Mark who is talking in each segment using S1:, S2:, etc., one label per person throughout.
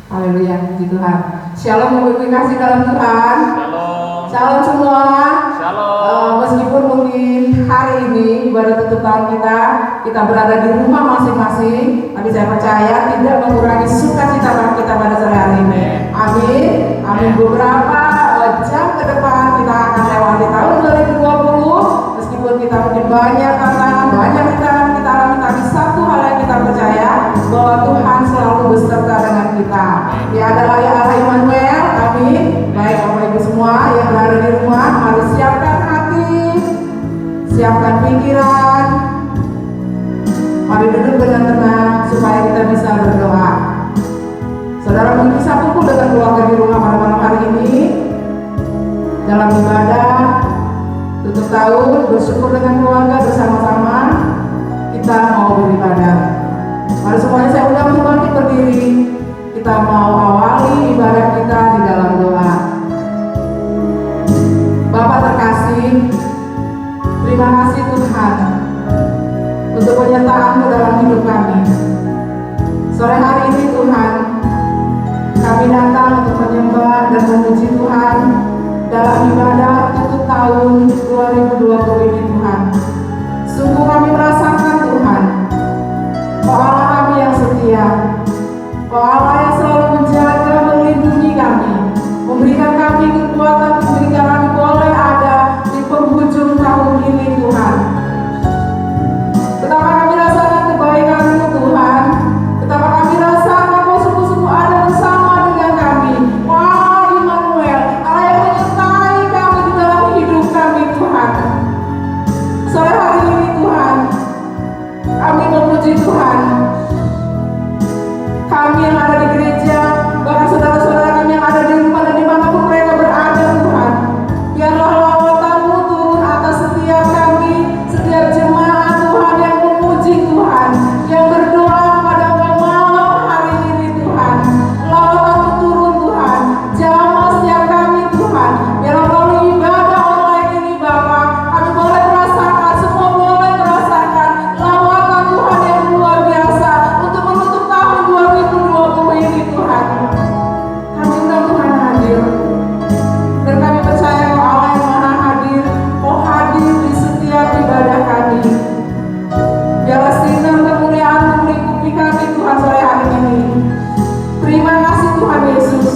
S1: Haleluya, puji Tuhan. Shalom Bapak Ibu kasih dalam Tuhan.
S2: Shalom.
S1: Shalom semua.
S2: Shalom.
S1: Meskipun mungkin hari ini ibadah tutup tahun kita berada di rumah masing-masing, tapi saya percaya tidak mengurangi sukacita kita pada sore hari ini. Amin. Amin. Beberapa jam ke depan kita akan lewati tahun 2020. Meskipun kita mungkin banyak tantangan, banyak rintangan kita alami, tapi satu hal yang kita percaya bahwa Tuhan selalu beserta dengan kita. Dia adalah ya Allah Immanuel. Amin. Baik Bapak Ibu semua yang berada di rumah, mari siapkan hati, siapkan pikiran. Mari duduk dengan tenang supaya kita bisa berdoa. Saudara mungkin bisa kumpul dengan keluarga di rumah pada malam hari ini dalam ibadah tutup tahun, bersyukur dengan keluarga bersama-sama kita mau beribadah. Mari semuanya saya undang untuk bangkit berdiri. Kita mau awali ibadah kita di dalam doa. Bapa terkasih, terima kasih Tuhan untuk penyertaan-Mu dalam hidup kami. Sore hari ini Tuhan, kami datang untuk menyembah dan memuji Tuhan dalam ibadah tutup tahun 2020 ini Tuhan. Sungguh kami merasakan Tuhan, Kau Allah kami yang setia, Kau Allah yang selalu menjaga, melindungi kami, memberikan kami kekuatan sehingga kami boleh ada di penghujung tahun ini Tuhan. Betapa kami rasakan kebaikan-Mu Tuhan, betapa kami rasakan Kau sungguh-sungguh ada bersama dengan kami. Wah Immanuel, Allah yang menyertai kami di dalam hidup kami Tuhan. Sore hari ini Tuhan, kami memuji Tuhan. Kami yang ada di gereja, bahkan saudara-saudara kami yang ada di rumah dan dimanapun mereka berada Tuhan, biarlah lawatan-Mu turun atas setiap kami, setiap jemaat Tuhan yang memuji Tuhan, yang berdoa kepada Engkau malam hari ini Tuhan. Lawatan-Mu turun Tuhan, jamah setiap kami Tuhan, biarlah melalui ibadah online ini Bapa, kami boleh merasakan, semua boleh merasakan lawatan Tuhan yang luar biasa untuk menutup tahun 2020 ini Tuhan. Kami undang Tuhan hadir, dan kami percaya Kau Allah yang maha hadir, Kau hadir di setiap ibadah kami. Biarlah sinar kemuliaan-Mu melingkupi kami Tuhan sore hari ini. Terima kasih Tuhan Yesus,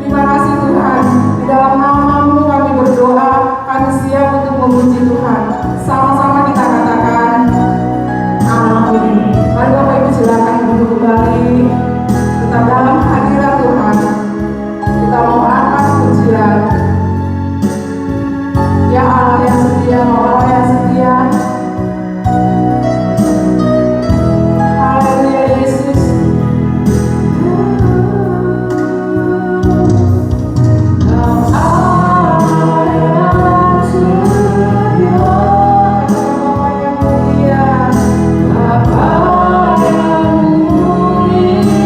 S1: terima kasih Tuhan. Di dalam nama-Mu kami berdoa, kami siap untuk memuji Tuhan. Sama-sama kita katakan amin. Mari Bapak Ibu silakan duduk kembali, tetap dalam hadirat Tuhan. Kita mau angkat pujian. Ya Allah yang setia, Allah yang setia. Haleluya Yesus. Kau Allah yang setia, Bapa yang mulia, Bapa yang mulia.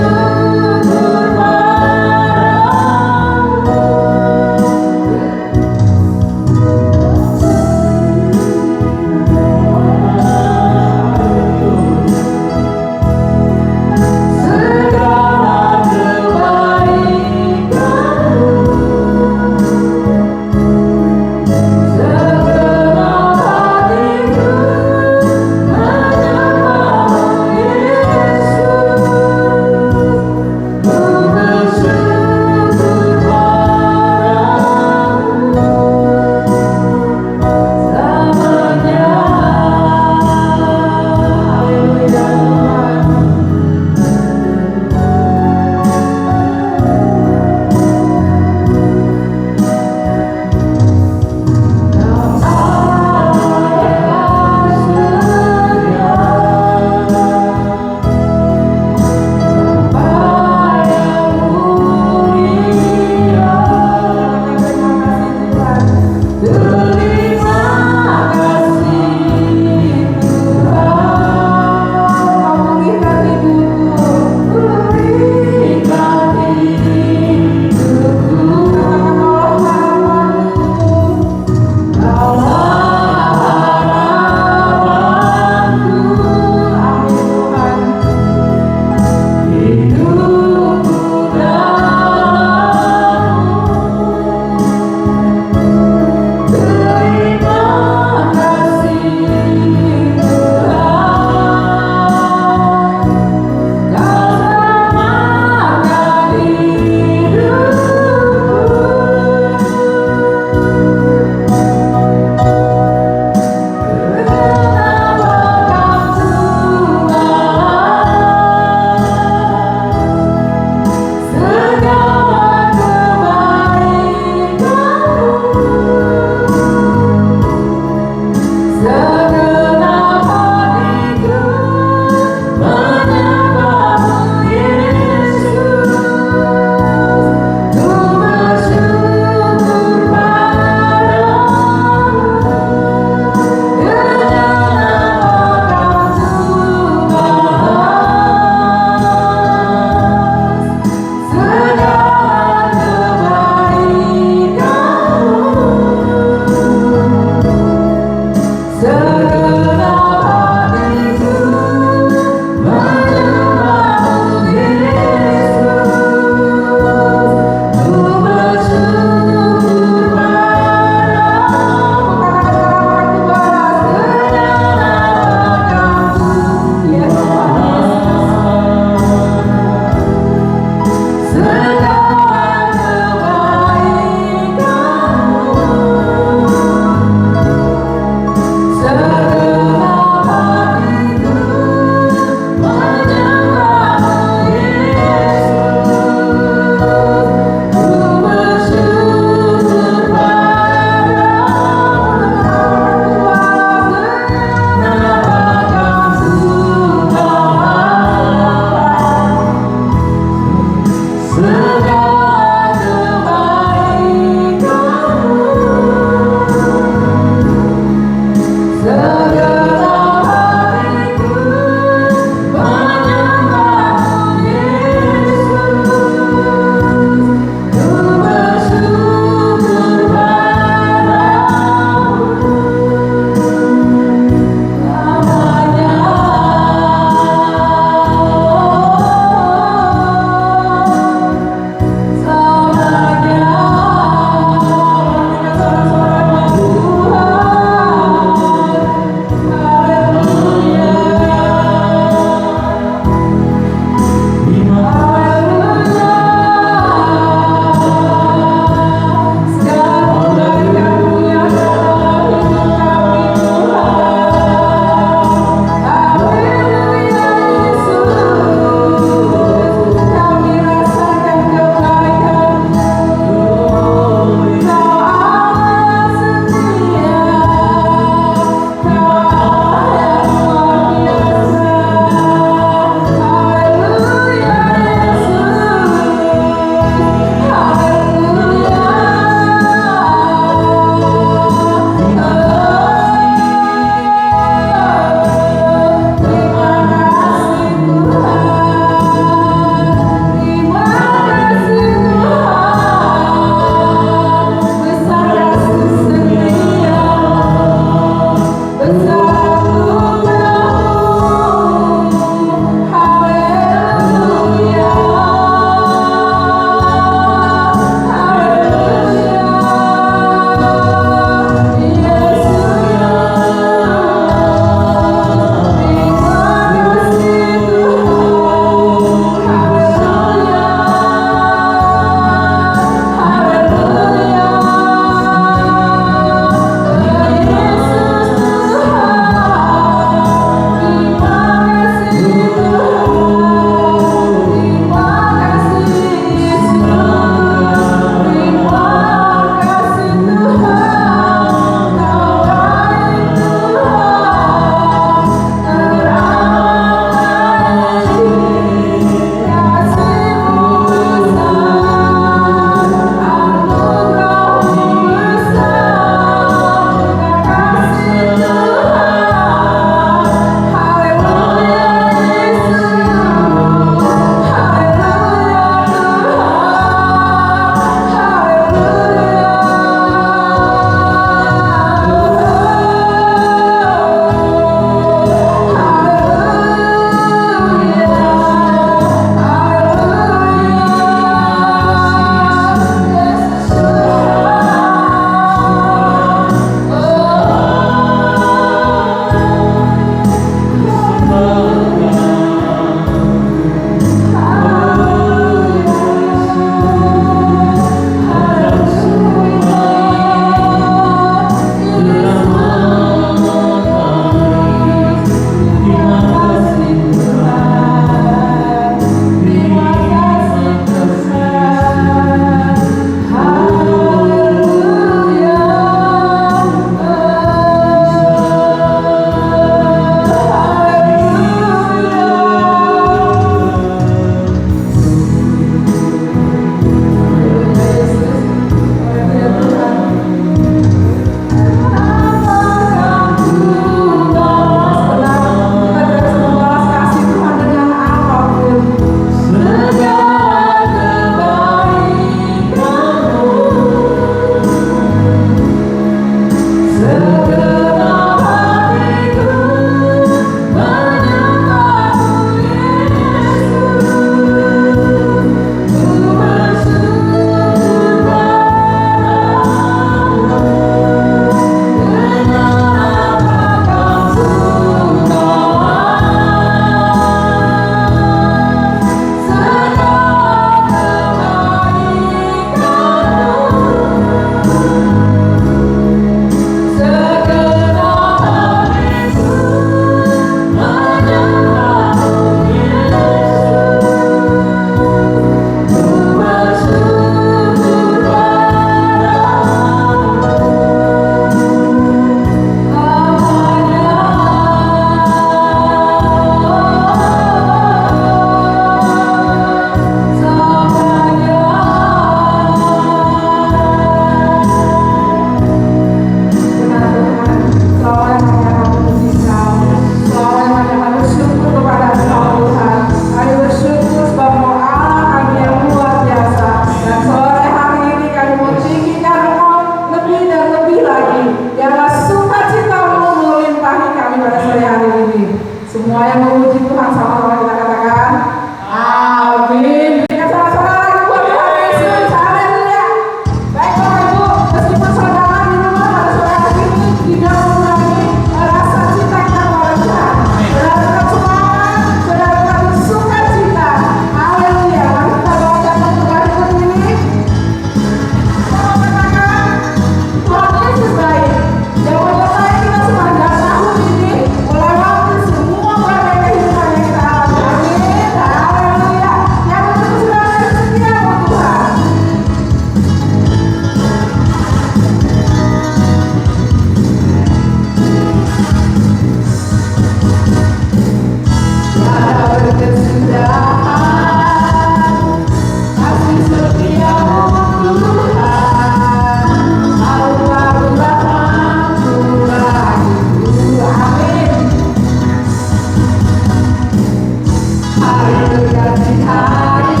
S1: hari berganti hari,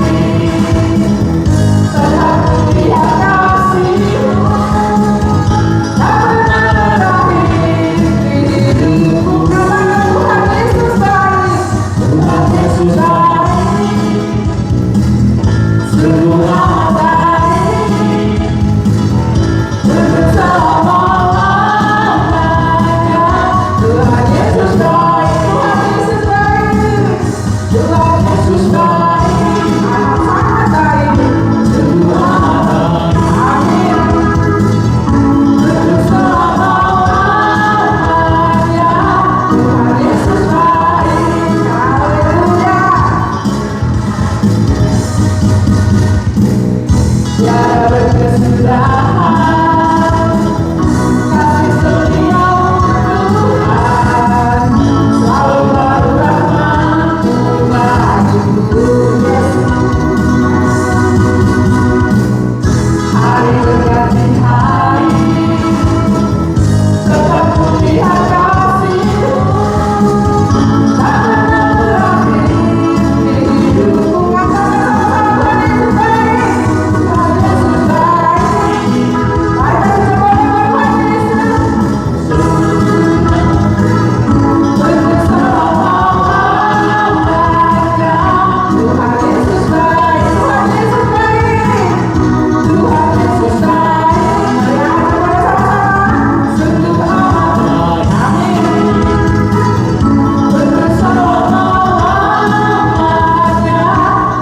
S1: tetap melihat kasih-Mu tak pernah berakhir di hidupku. Katakan Tuhan Yesus baik, Tuhan Yesus baik, sungguh amat baik, selama-lamanya. Tuhan Yesus baik, Tuhan Yesus baik, Tuhan Yesus baik, amat baik, sungguh amat baik. Amin. Selama-lamanya Tuhan Yesus baik. Haleluya. Tiada berkesudahan kasih setia-Mu Tuhan, selalu baru rahmat-Mu bagiku Yesus. Hari berganti hari, tetap melihat kasih-Mu tak pernah berakhir di hidupku. Katakan sama-sama, Tuhan Yesus baik, Tuhan Yesus baik. Mari kita coba dengan Tuhan Yesus. Selama-lamanya Tuhan Yesus baik, Tuhan Yesus baik, Tuhan Yesus baik. Mari kita coba sama-sama, sungguh amat baik. Amin. Selama-lamanya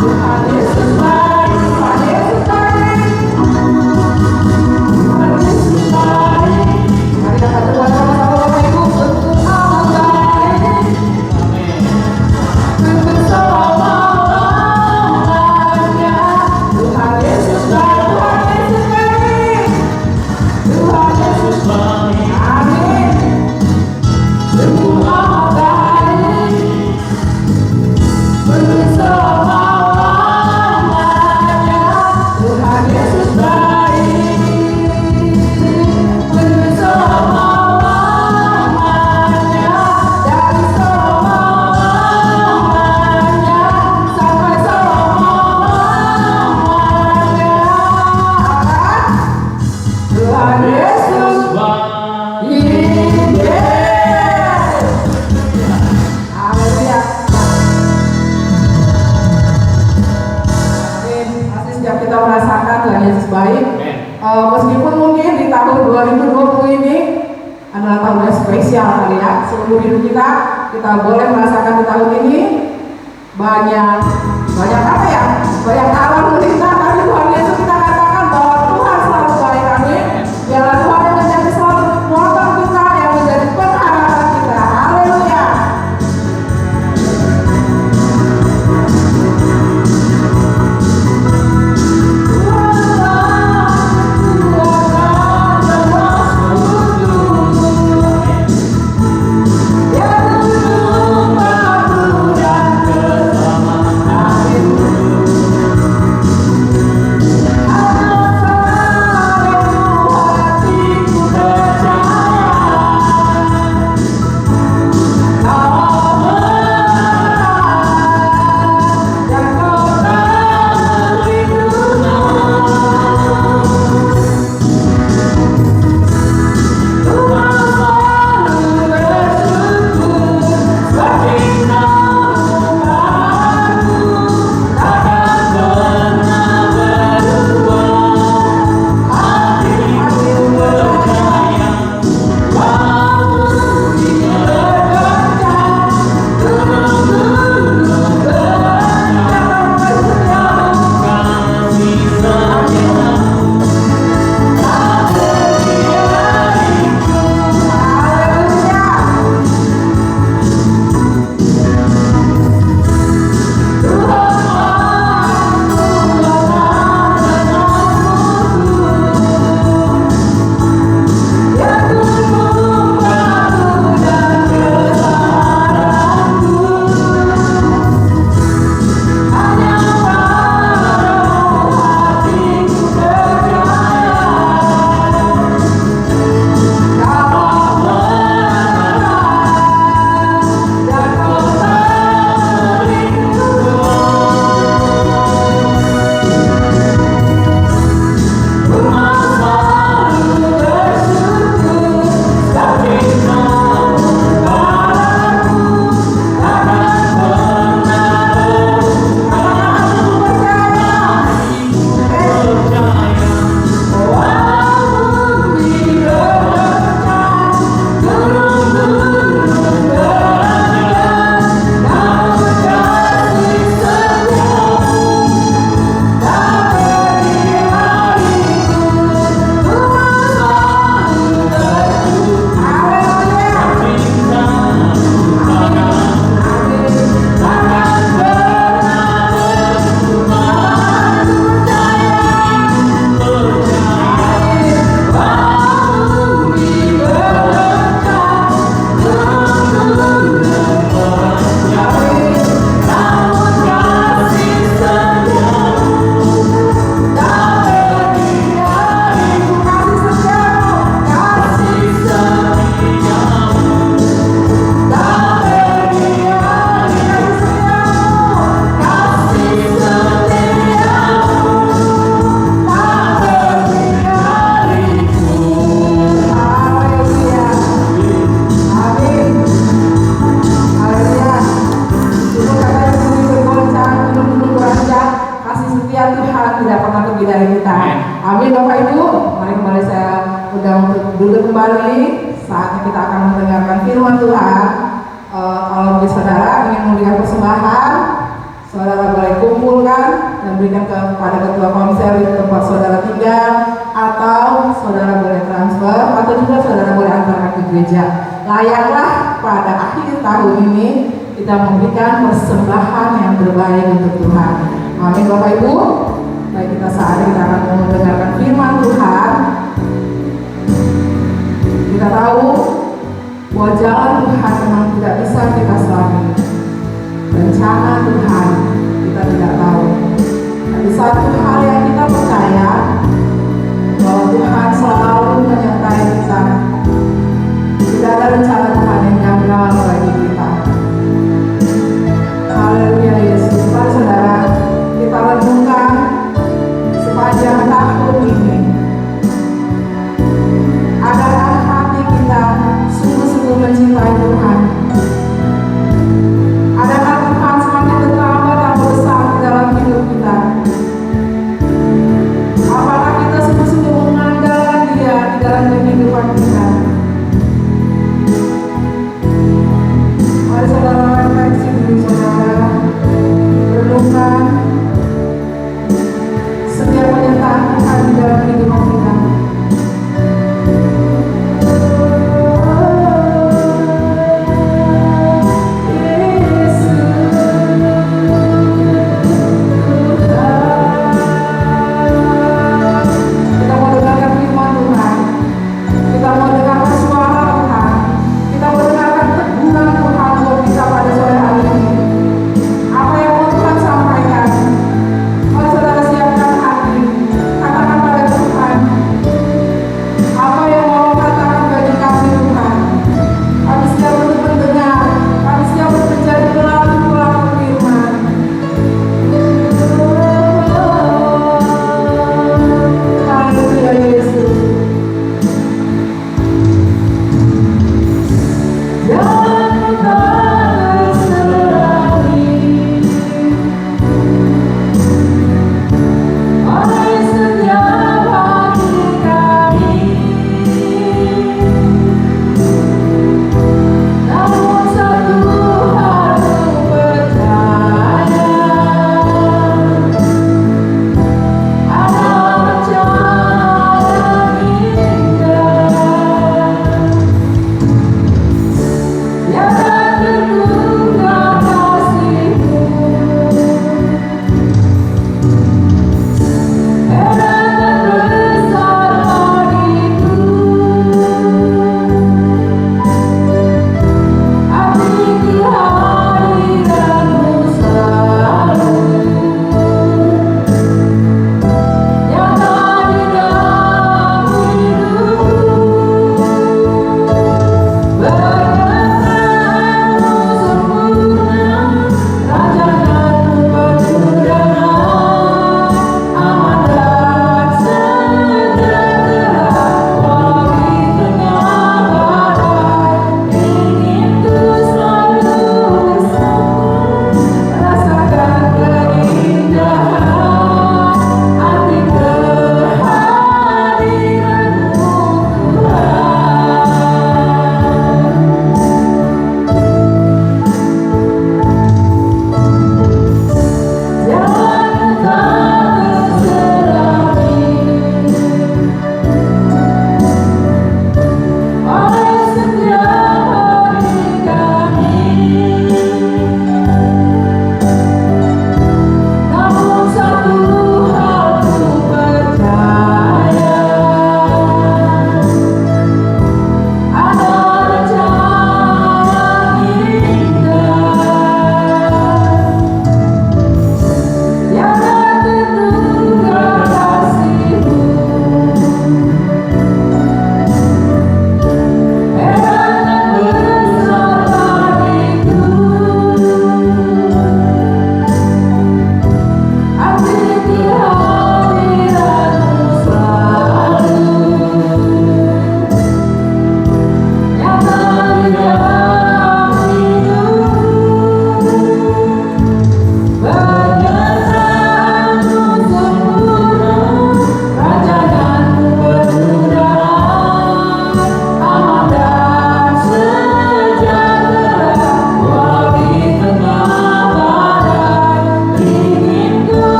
S1: Tuhan Yesus baik, Tuhan Yesus baik, Tuhan Yesus baik. Mari kita coba sama-sama Bapak Ibu, sungguh amat baik, sungguh selama-lamanya Tuhan Yesus baik, Tuhan Yesus baik, Tuhan Yesus baik. Amin. Sungguh amat baik, sungguh selama-lamanya Tuhan Yesus baik, sungguh selama-lamanya, dari selama-lamanya sampai selama-lamanya. Tuhan Yesus hidup. Haleluya. Amin. Pasti setiap kita merasakan Tuhan Yesus baik. Meskipun mungkin di tahun 2020 ini adalah tahun yang spesial kali ya. Seumur hidup kita boleh merasakan di tahun ini banyak apa ya? Banyak alam melintas. Tapi Tuhan Yesus kita katakan bahwa Tuhan selalu baik. Amin. Biarlah Tuhan yang menjadi selalu motor kita, yang menjadi pengharapan kita. Haleluya. Tuhan tidak pernah pergi dari kita. Amin Bapak Ibu. Mari kembali saya undang untuk duduk kembali. Saatnya kita akan mendengarkan firman Tuhan. Kalau bagi saudara ingin memberikan persembahan, saudara boleh kumpulkan dan berikan kepada ketua konser di tempat saudara tinggal, atau saudara boleh transfer, atau juga saudara boleh antarkan ke gereja. Layaklah pada akhir tahun ini kita memberikan persembahan yang terbaik untuk Tuhan. Amin Bapak Ibu. Baik, kita saat ini kita akan mendengarkan firman Tuhan. Kita tahu bahwa jalan Tuhan memang tidak bisa kita selami. Rencana Tuhan kita tidak tahu. Tapi satu hal yang kita percaya, bahwa Tuhan selalu menyertai kita. Tidak ada rencana Tuhan yang gagal bagi kita. Haleluya Yesus. Mari saudara, kita renungkan sepanjang tahun ini. Adakah hati kita sungguh-sungguh mencintai Tuhan? Adakah Tuhan semakin bertambah dan besar di dalam hidup kita? Apakah kita sungguh-sungguh mengandalkan Dia di dalam kehidupan kita? Mari saudara refleksi diri saudara, renungkan setiap penyertaan Tuhan di dalam kehidupan kita. Yesus, Tuhan.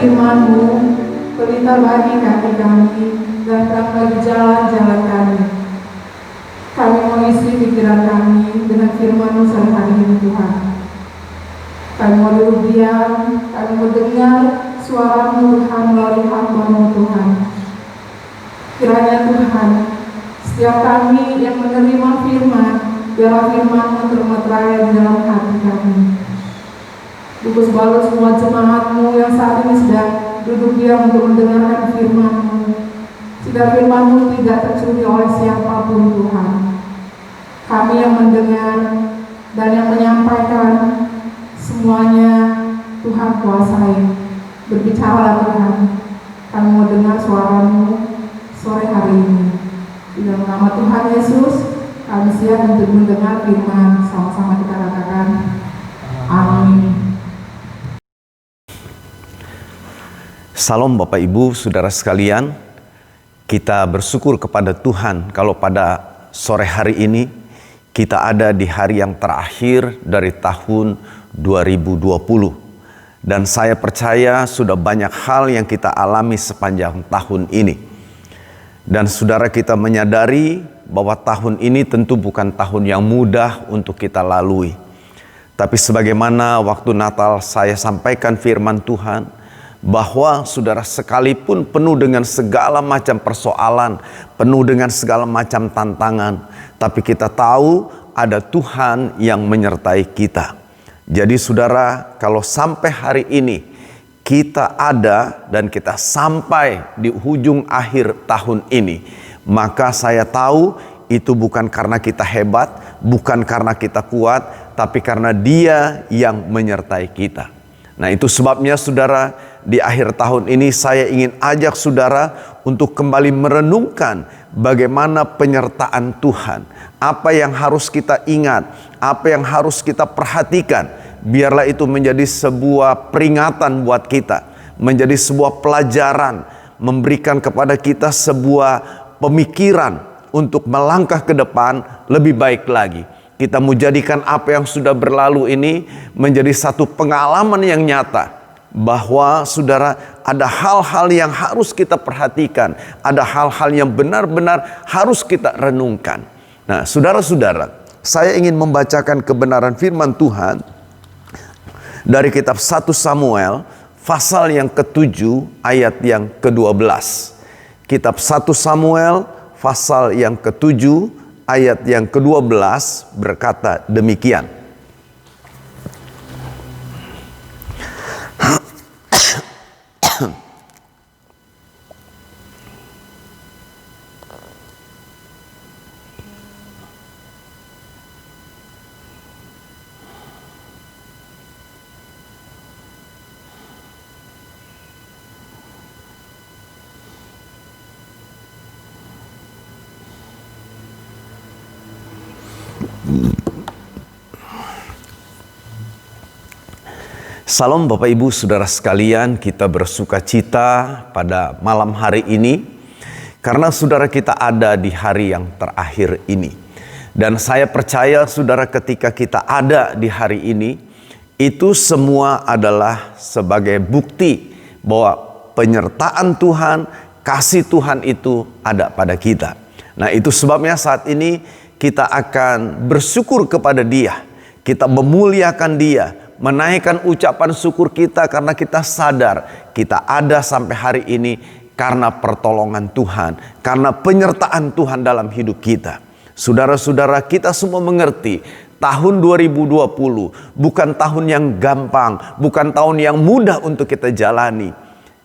S1: firman-Mu, pelita bagi kaki kami, dan terang bagi jalan-jalan kami. Kami mau isi pikiran kami dengan firman-Mu sore hari ini Tuhan. Kami mau duduk diam, kami mau dengar suara-Mu Tuhan melalui hamba-Mu Tuhan. Kiranya Tuhan, setiap kami yang menerima firman, biarlah firman-Mu termeterai di dalam hati kami. Bungkus balut semua jemaat-Mu yang saat ini sedang duduk diam untuk mendengarkan firman-Mu, sehingga firman-Mu tidak tercuri oleh siapapun Tuhan. Kami yang mendengar dan yang menyampaikan, semuanya Tuhan kuasai. Berbicaralah Tuhan, kami mau dengar suara-Mu sore hari ini. Di dalam nama Tuhan Yesus, kami siap untuk mendengar firman. Sama-sama kita katakan amin.
S3: Salam Bapak Ibu, Saudara sekalian. Kita bersyukur kepada Tuhan kalau pada sore hari ini kita ada di hari yang terakhir dari tahun 2020. Dan saya percaya sudah banyak hal yang kita alami sepanjang tahun ini. Dan saudara, kita menyadari bahwa tahun ini tentu bukan tahun yang mudah untuk kita lalui. Tapi sebagaimana waktu Natal saya sampaikan firman Tuhan, bahwa saudara, sekalipun penuh dengan segala macam persoalan, penuh dengan segala macam tantangan, tapi kita tahu ada Tuhan yang menyertai kita. Jadi saudara, kalau sampai hari ini kita ada dan kita sampai di ujung akhir tahun ini, maka saya tahu itu bukan karena kita hebat, bukan karena kita kuat, tapi karena Dia yang menyertai kita. Nah, itu sebabnya saudara, di akhir tahun ini saya ingin ajak saudara untuk kembali merenungkan bagaimana penyertaan Tuhan. Apa yang harus kita ingat, apa yang harus kita perhatikan. Biarlah itu menjadi sebuah peringatan buat kita, menjadi sebuah pelajaran, memberikan kepada kita sebuah pemikiran untuk melangkah ke depan lebih baik lagi. Kita mau jadikan apa yang sudah berlalu ini menjadi satu pengalaman yang nyata. Bahwa saudara, ada hal-hal yang harus kita perhatikan. Ada hal-hal yang benar-benar harus kita renungkan. Nah, saudara-saudara, saya ingin membacakan kebenaran firman Tuhan dari kitab 1 Samuel pasal yang ke-7 ayat yang ke-12. Kitab 1 Samuel pasal yang ke-7 ayat yang ke-12 berkata demikian. Salam Bapak Ibu Saudara sekalian, kita bersuka cita pada malam hari ini karena saudara kita ada di hari yang terakhir ini. Dan saya percaya saudara, ketika kita ada di hari ini, itu semua adalah sebagai bukti bahwa penyertaan Tuhan, kasih Tuhan itu ada pada kita. Nah, itu sebabnya saat ini kita akan bersyukur kepada Dia. Kita memuliakan Dia, menaikkan ucapan syukur kita karena kita sadar kita ada sampai hari ini karena pertolongan Tuhan, karena penyertaan Tuhan dalam hidup kita. Saudara-saudara, kita semua mengerti tahun 2020 bukan tahun yang gampang, bukan tahun yang mudah untuk kita jalani.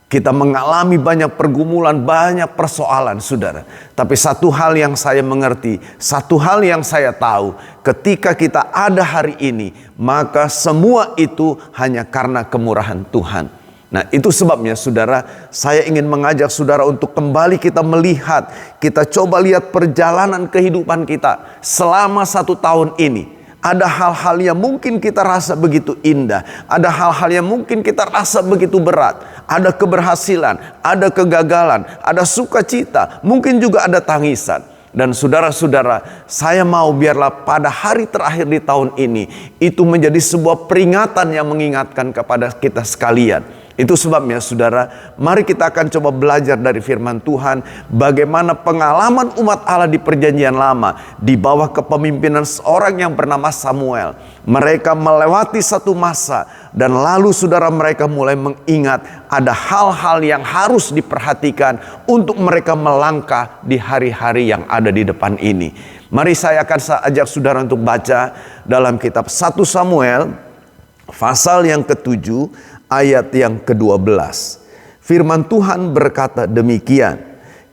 S3: Kita mengalami banyak pergumulan, banyak persoalan, saudara. Tapi satu hal yang saya mengerti, satu hal yang saya tahu, ketika kita ada hari ini, maka semua itu hanya karena kemurahan Tuhan. Nah, itu sebabnya saudara, saya ingin mengajak saudara untuk kembali kita melihat, kita coba lihat perjalanan kehidupan kita selama 1 tahun ini. Ada hal-hal yang mungkin kita rasa begitu indah. Ada hal-hal yang mungkin kita rasa begitu berat. Ada keberhasilan, ada kegagalan, ada sukacita, mungkin juga ada tangisan. Dan saudara-saudara, saya mau biarlah pada hari terakhir di tahun ini, itu menjadi sebuah peringatan yang mengingatkan kepada kita sekalian. Itu sebabnya saudara, mari kita akan coba belajar dari firman Tuhan bagaimana pengalaman umat Allah di perjanjian lama di bawah kepemimpinan seorang yang bernama Samuel. Mereka melewati satu masa dan lalu saudara mereka mulai mengingat ada hal-hal yang harus diperhatikan untuk mereka melangkah di hari-hari yang ada di depan ini. Mari saya akan ajak saudara untuk baca dalam kitab 1 Samuel pasal yang ke-7 ayat yang ke-12. Firman Tuhan berkata demikian.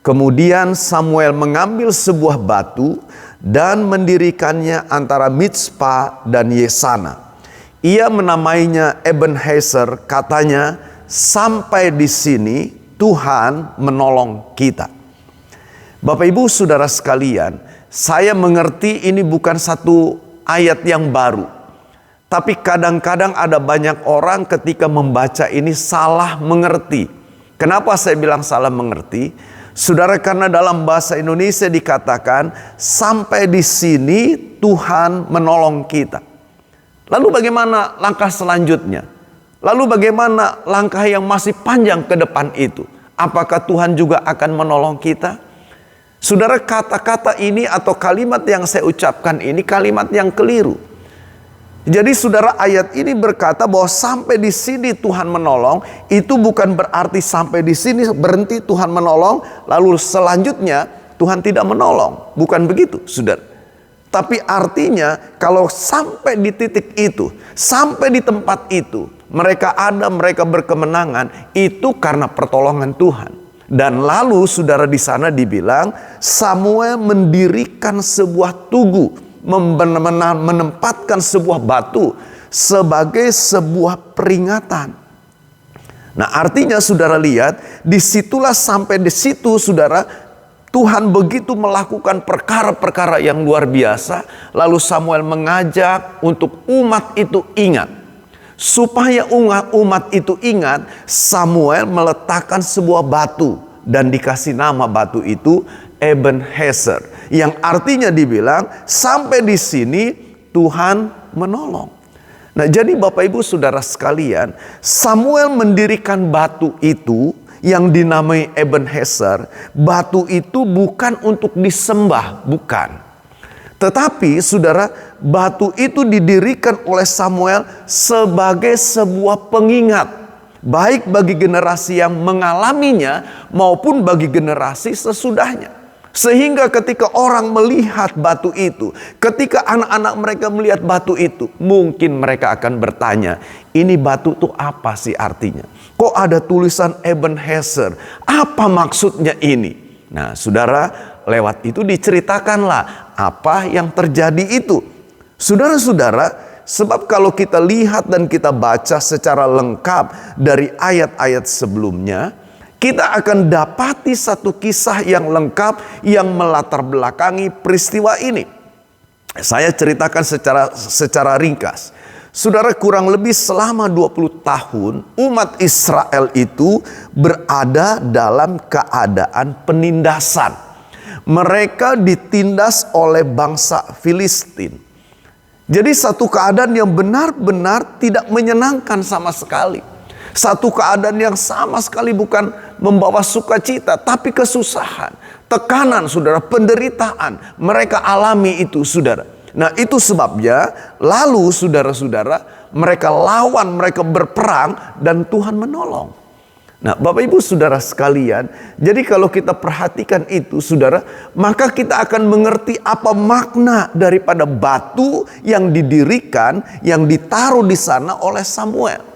S3: Kemudian Samuel mengambil sebuah batu dan mendirikannya antara Mizpah dan Yesana. Ia menamainya Ebenezer, katanya, sampai di sini Tuhan menolong kita. Bapak Ibu Saudara sekalian, saya mengerti ini bukan satu ayat yang baru. Tapi kadang-kadang ada banyak orang ketika membaca ini salah mengerti. Kenapa saya bilang salah mengerti? Saudara, karena dalam bahasa Indonesia dikatakan sampai di sini Tuhan menolong kita. Lalu bagaimana langkah selanjutnya? Lalu bagaimana langkah yang masih panjang ke depan itu? Apakah Tuhan juga akan menolong kita? Saudara, kata-kata ini atau kalimat yang saya ucapkan ini kalimat yang keliru. Jadi saudara, ayat ini berkata bahwa sampai di sini Tuhan menolong, itu bukan berarti sampai di sini berhenti Tuhan menolong, lalu selanjutnya Tuhan tidak menolong. Bukan begitu, saudara. Tapi artinya kalau sampai di titik itu, sampai di tempat itu, mereka berkemenangan, itu karena pertolongan Tuhan. Dan lalu saudara di sana dibilang Samuel mendirikan sebuah tugu, menempatkan sebuah batu sebagai sebuah peringatan. Nah, artinya saudara lihat, disitulah sampai di situ saudara, Tuhan begitu melakukan perkara-perkara yang luar biasa. Lalu Samuel mengajak untuk umat itu ingat. Supaya umat itu ingat, Samuel meletakkan sebuah batu dan dikasih nama batu itu Ebenezer, yang artinya dibilang sampai di sini Tuhan menolong. Nah, jadi Bapak Ibu Saudara sekalian, Samuel mendirikan batu itu yang dinamai Ebenezer. Batu itu bukan untuk disembah, bukan. Tetapi saudara, batu itu didirikan oleh Samuel sebagai sebuah pengingat, baik bagi generasi yang mengalaminya maupun bagi generasi sesudahnya. Sehingga ketika orang melihat batu itu, ketika anak-anak mereka melihat batu itu, mungkin mereka akan bertanya, ini batu itu apa sih artinya? Kok ada tulisan Ebenezer? Apa maksudnya ini? Nah, saudara, lewat itu diceritakanlah apa yang terjadi itu. Saudara-saudara, sebab kalau kita lihat dan kita baca secara lengkap dari ayat-ayat sebelumnya, kita akan dapati satu kisah yang lengkap yang melatar belakangi peristiwa ini. Saya ceritakan secara ringkas. Saudara, kurang lebih selama 20 tahun umat Israel itu berada dalam keadaan penindasan. Mereka ditindas oleh bangsa Filistin. Jadi satu keadaan yang benar-benar tidak menyenangkan sama sekali. Satu keadaan yang sama sekali bukan membawa sukacita, tapi kesusahan, tekanan, saudara, penderitaan. Mereka alami itu, saudara. Nah, itu sebabnya lalu saudara-saudara, mereka lawan, mereka berperang dan Tuhan menolong. Nah, Bapak Ibu Saudara sekalian, jadi kalau kita perhatikan itu, saudara, maka kita akan mengerti apa makna daripada batu yang didirikan, yang ditaruh di sana oleh Samuel.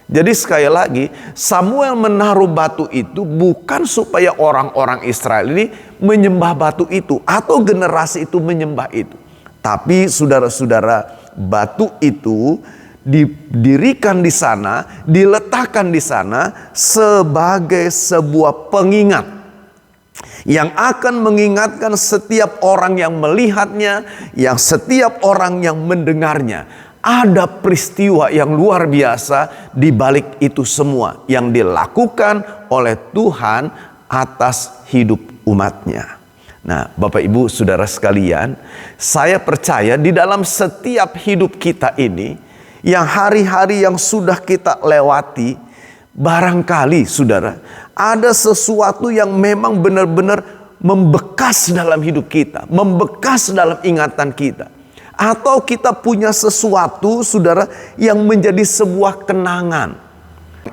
S3: Jadi sekali lagi, Samuel menaruh batu itu bukan supaya orang-orang Israel ini menyembah batu itu atau generasi itu menyembah itu. Tapi saudara-saudara, batu itu didirikan di sana, diletakkan di sana sebagai sebuah pengingat yang akan mengingatkan setiap orang yang melihatnya, yang setiap orang yang mendengarnya. Ada peristiwa yang luar biasa di balik itu semua yang dilakukan oleh Tuhan atas hidup umatnya. Nah, Bapak Ibu Saudara sekalian, saya percaya di dalam setiap hidup kita ini, yang hari-hari yang sudah kita lewati, barangkali saudara ada sesuatu yang memang benar-benar membekas dalam hidup kita, membekas dalam ingatan kita. Atau kita punya sesuatu saudara yang menjadi sebuah kenangan.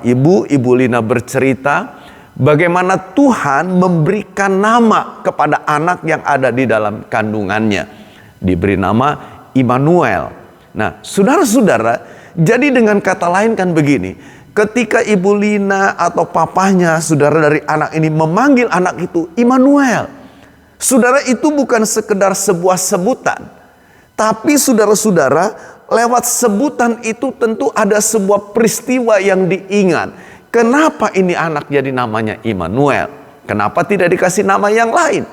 S3: Ibu Lina bercerita bagaimana Tuhan memberikan nama kepada anak yang ada di dalam kandungannya. Diberi nama Immanuel. Nah, saudara-saudara, jadi dengan kata lain kan begini, ketika Ibu Lina atau papanya saudara dari anak ini memanggil anak itu Immanuel, saudara, itu bukan sekedar sebuah sebutan. Tapi saudara-saudara, lewat sebutan itu tentu ada sebuah peristiwa yang diingat. Kenapa ini anak jadi namanya Immanuel? Kenapa tidak dikasih nama yang lain?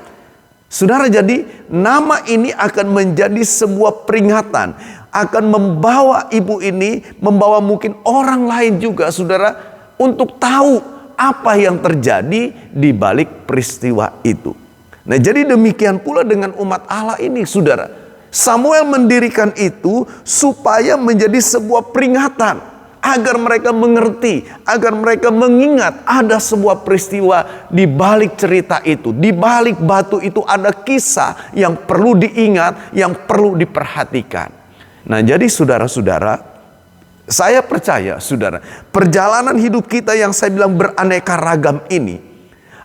S3: Saudara, jadi nama ini akan menjadi sebuah peringatan. Akan membawa ibu ini, membawa mungkin orang lain juga saudara, untuk tahu apa yang terjadi di balik peristiwa itu. Nah, jadi demikian pula dengan umat Allah ini saudara. Samuel mendirikan itu supaya menjadi sebuah peringatan. Agar mereka mengerti, agar mereka mengingat ada sebuah peristiwa di balik cerita itu. Di balik batu itu ada kisah yang perlu diingat, yang perlu diperhatikan. Nah, jadi saudara-saudara, saya percaya saudara, perjalanan hidup kita yang saya bilang beraneka ragam ini,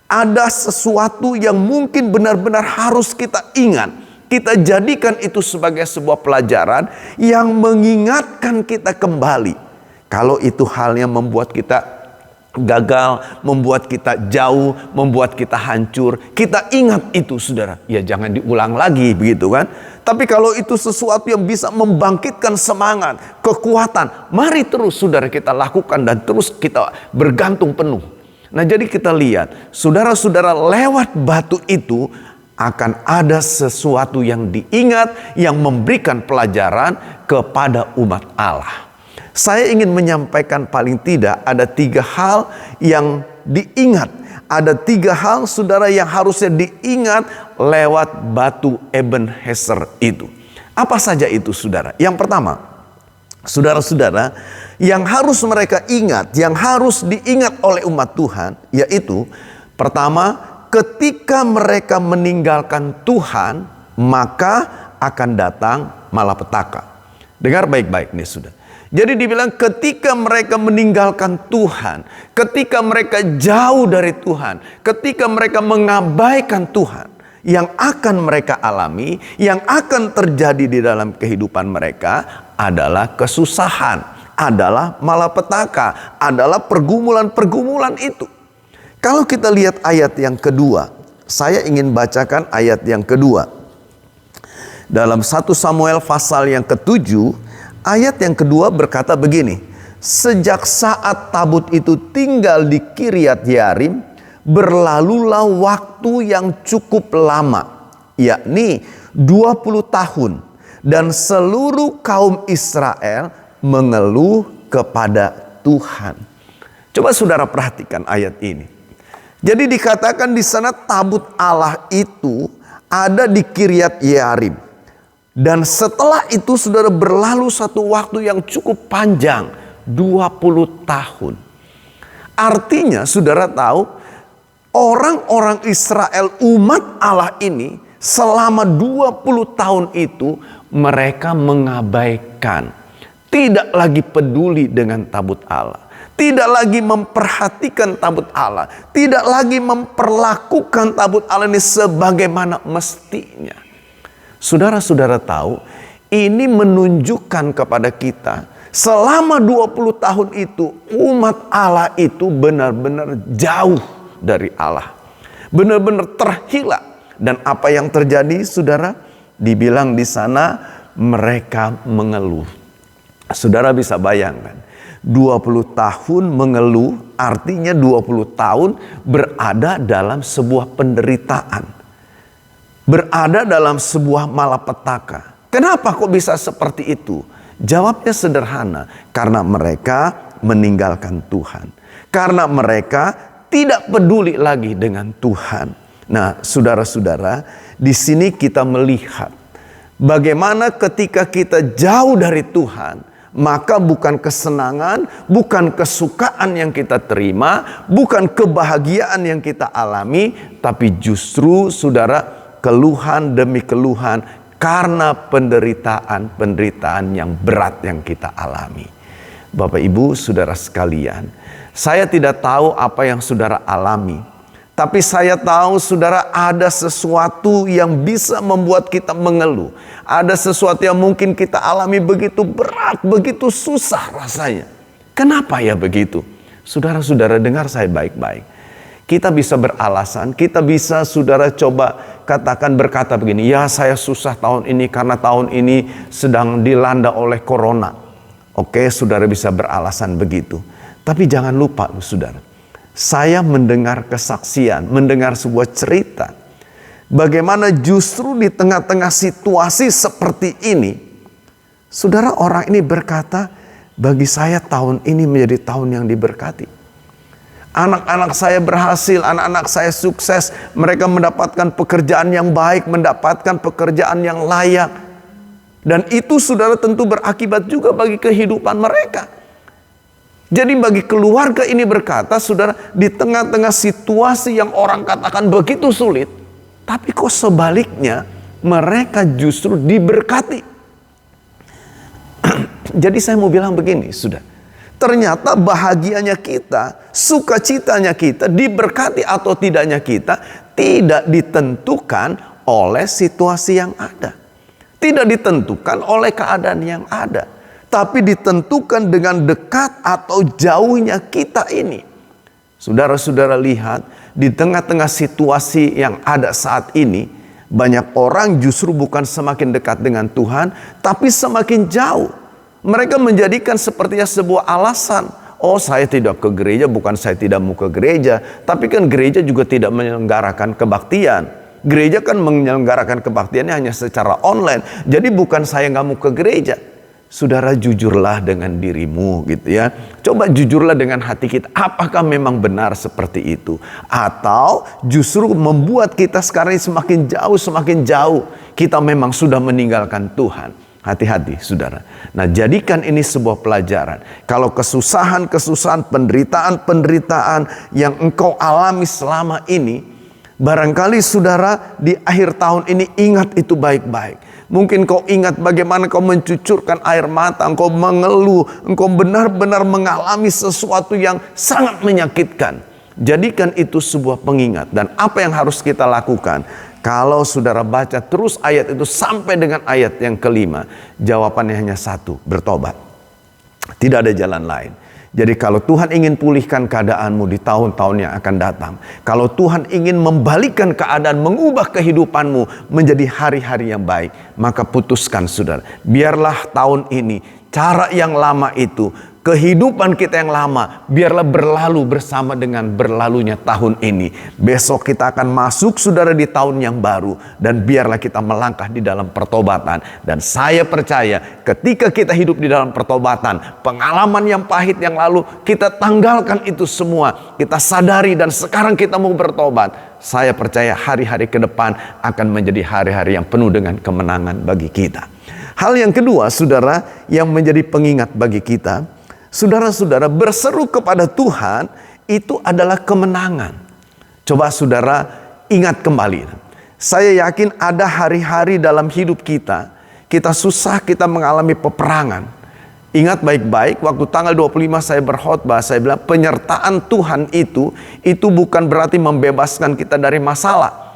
S3: ada sesuatu yang mungkin benar-benar harus kita ingat. Kita jadikan itu sebagai sebuah pelajaran yang mengingatkan kita kembali. Kalau itu halnya membuat kita gagal, membuat kita jauh, membuat kita hancur, kita ingat itu saudara. Ya jangan diulang lagi begitu kan. Tapi kalau itu sesuatu yang bisa membangkitkan semangat, kekuatan, mari terus saudara kita lakukan dan terus kita bergantung penuh. Nah, jadi kita lihat saudara-saudara, lewat batu itu akan ada sesuatu yang diingat, yang memberikan pelajaran kepada umat Allah. Saya ingin menyampaikan paling tidak ada 3 hal yang diingat. Ada 3 hal saudara yang harusnya diingat lewat batu Ebenezer itu. Apa saja itu saudara? Yang pertama, saudara-saudara, yang harus mereka ingat, yang harus diingat oleh umat Tuhan, yaitu pertama, ketika mereka meninggalkan Tuhan, maka akan datang malapetaka. Dengar baik-baik nih sudah. Jadi dibilang ketika mereka meninggalkan Tuhan, ketika mereka jauh dari Tuhan, ketika mereka mengabaikan Tuhan, yang akan mereka alami, yang akan terjadi di dalam kehidupan mereka adalah kesusahan, adalah malapetaka, adalah pergumulan-pergumulan itu. Kalau kita lihat ayat yang kedua, saya ingin bacakan ayat yang kedua. Dalam 1 Samuel pasal yang ke-7, ayat yang kedua berkata begini. Sejak saat tabut itu tinggal di Kiryat Yearim, berlalulah waktu yang cukup lama, yakni 20 tahun. Dan seluruh kaum Israel mengeluh kepada Tuhan. Coba saudara perhatikan ayat ini. Jadi dikatakan di sana tabut Allah itu ada di Kiryat Yearim. Dan setelah itu saudara berlalu satu waktu yang cukup panjang, 20 tahun. Artinya saudara tahu, orang-orang Israel, umat Allah ini selama 20 tahun itu mereka mengabaikan. Tidak lagi peduli dengan tabut Allah. Tidak lagi memperhatikan tabut Allah. Tidak lagi memperlakukan tabut Allah ini sebagaimana mestinya. Saudara-saudara tahu, ini menunjukkan kepada kita, selama 20 tahun itu, umat Allah itu benar-benar jauh dari Allah. Benar-benar terhilang. Dan apa yang terjadi, saudara? Dibilang di sana, mereka mengeluh. Saudara bisa bayangkan. 20 tahun mengeluh, artinya 20 tahun berada dalam sebuah penderitaan. Berada dalam sebuah malapetaka. Kenapa kok bisa seperti itu? Jawabnya sederhana, karena mereka meninggalkan Tuhan. Karena mereka tidak peduli lagi dengan Tuhan. Nah, saudara-saudara, di sini kita melihat bagaimana ketika kita jauh dari Tuhan, maka bukan kesenangan, bukan kesukaan yang kita terima, bukan kebahagiaan yang kita alami, tapi justru saudara, keluhan demi keluhan karena penderitaan yang berat yang kita alami. Bapak Ibu saudara sekalian, saya tidak tahu apa yang saudara alami, tapi saya tahu saudara ada sesuatu yang bisa membuat kita mengeluh. Ada sesuatu yang mungkin kita alami begitu berat, begitu susah rasanya. Kenapa ya begitu? Saudara-saudara dengar saya baik-baik. Kita bisa beralasan, kita bisa saudara coba berkata begini. Ya saya susah tahun ini karena tahun ini sedang dilanda oleh corona. Oke, saudara bisa beralasan begitu. Tapi jangan lupa saudara. Saya mendengar kesaksian, mendengar sebuah cerita. Bagaimana justru di tengah-tengah situasi seperti ini, saudara, orang ini berkata, bagi saya tahun ini menjadi tahun yang diberkati. Anak-anak saya berhasil, anak-anak saya sukses. Mereka mendapatkan pekerjaan yang baik, mendapatkan pekerjaan yang layak. Dan itu saudara tentu berakibat juga bagi kehidupan mereka. Jadi bagi keluarga ini berkata, saudara, di tengah-tengah situasi yang orang katakan begitu sulit, tapi kok sebaliknya mereka justru diberkati. Jadi saya mau bilang begini, saudara, ternyata bahagianya kita, sukacitanya kita, diberkati atau tidaknya kita, tidak ditentukan oleh situasi yang ada. Tidak ditentukan oleh keadaan yang ada. Tapi ditentukan dengan dekat atau jauhnya kita ini. Saudara-saudara lihat, di tengah-tengah situasi yang ada saat ini, banyak orang justru bukan semakin dekat dengan Tuhan, tapi semakin jauh. Mereka menjadikan sepertinya sebuah alasan. Oh, saya tidak ke gereja, bukan saya tidak mau ke gereja, tapi kan gereja juga tidak menyelenggarakan kebaktian. Gereja kan menyelenggarakan kebaktiannya hanya secara online. Jadi bukan saya nggak mau ke gereja. Saudara, jujurlah dengan dirimu gitu ya. Coba jujurlah dengan hati kita. Apakah memang benar seperti itu? Atau justru membuat kita sekarang ini semakin jauh. Kita memang sudah meninggalkan Tuhan. Hati-hati saudara. Nah, jadikan ini sebuah pelajaran. Kalau kesusahan, penderitaan yang engkau alami selama ini, barangkali saudara di akhir tahun ini ingat itu baik-baik. Mungkin kau ingat bagaimana kau mencucurkan air mata, engkau mengeluh, engkau benar-benar mengalami sesuatu yang sangat menyakitkan. Jadikan itu sebuah pengingat. Dan apa yang harus kita lakukan? Kalau saudara baca terus ayat itu sampai dengan ayat yang kelima, jawabannya hanya satu, bertobat. Tidak ada jalan lain. Jadi kalau Tuhan ingin pulihkan keadaanmu di tahun-tahun yang akan datang, kalau Tuhan ingin membalikkan keadaan, mengubah kehidupanmu menjadi hari-hari yang baik, maka putuskan saudara, biarlah tahun ini, cara yang lama itu, kehidupan kita yang lama, biarlah berlalu bersama dengan berlalunya tahun ini. Besok kita akan masuk saudara di tahun yang baru, dan biarlah kita melangkah di dalam pertobatan. Dan saya percaya ketika kita hidup di dalam pertobatan, pengalaman yang pahit yang lalu kita tanggalkan itu semua, kita sadari dan sekarang kita mau bertobat. Saya percaya hari-hari ke depan akan menjadi hari-hari yang penuh dengan kemenangan bagi kita. Hal yang kedua saudara, yang menjadi pengingat bagi kita, saudara-saudara, berseru kepada Tuhan itu adalah kemenangan. Coba saudara ingat kembali. Saya yakin ada hari-hari dalam hidup kita, kita susah, kita mengalami peperangan. Ingat baik-baik, waktu tanggal 25 saya berkhotbah, saya bilang penyertaan Tuhan itu bukan berarti membebaskan kita dari masalah.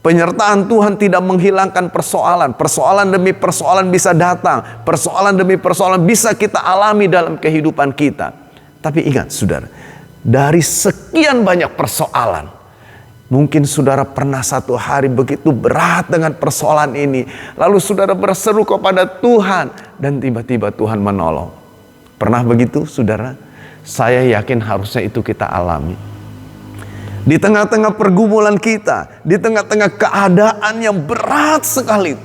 S3: Penyertaan Tuhan tidak menghilangkan persoalan. Persoalan demi persoalan bisa datang. Persoalan demi persoalan bisa kita alami dalam kehidupan kita. Tapi ingat saudara, dari sekian banyak persoalan, mungkin saudara pernah satu hari begitu berat dengan persoalan ini. Lalu saudara berseru kepada Tuhan dan tiba-tiba Tuhan menolong. Pernah begitu saudara? Saya yakin harusnya itu kita alami. Di tengah-tengah pergumulan kita, di tengah-tengah keadaan yang berat sekali,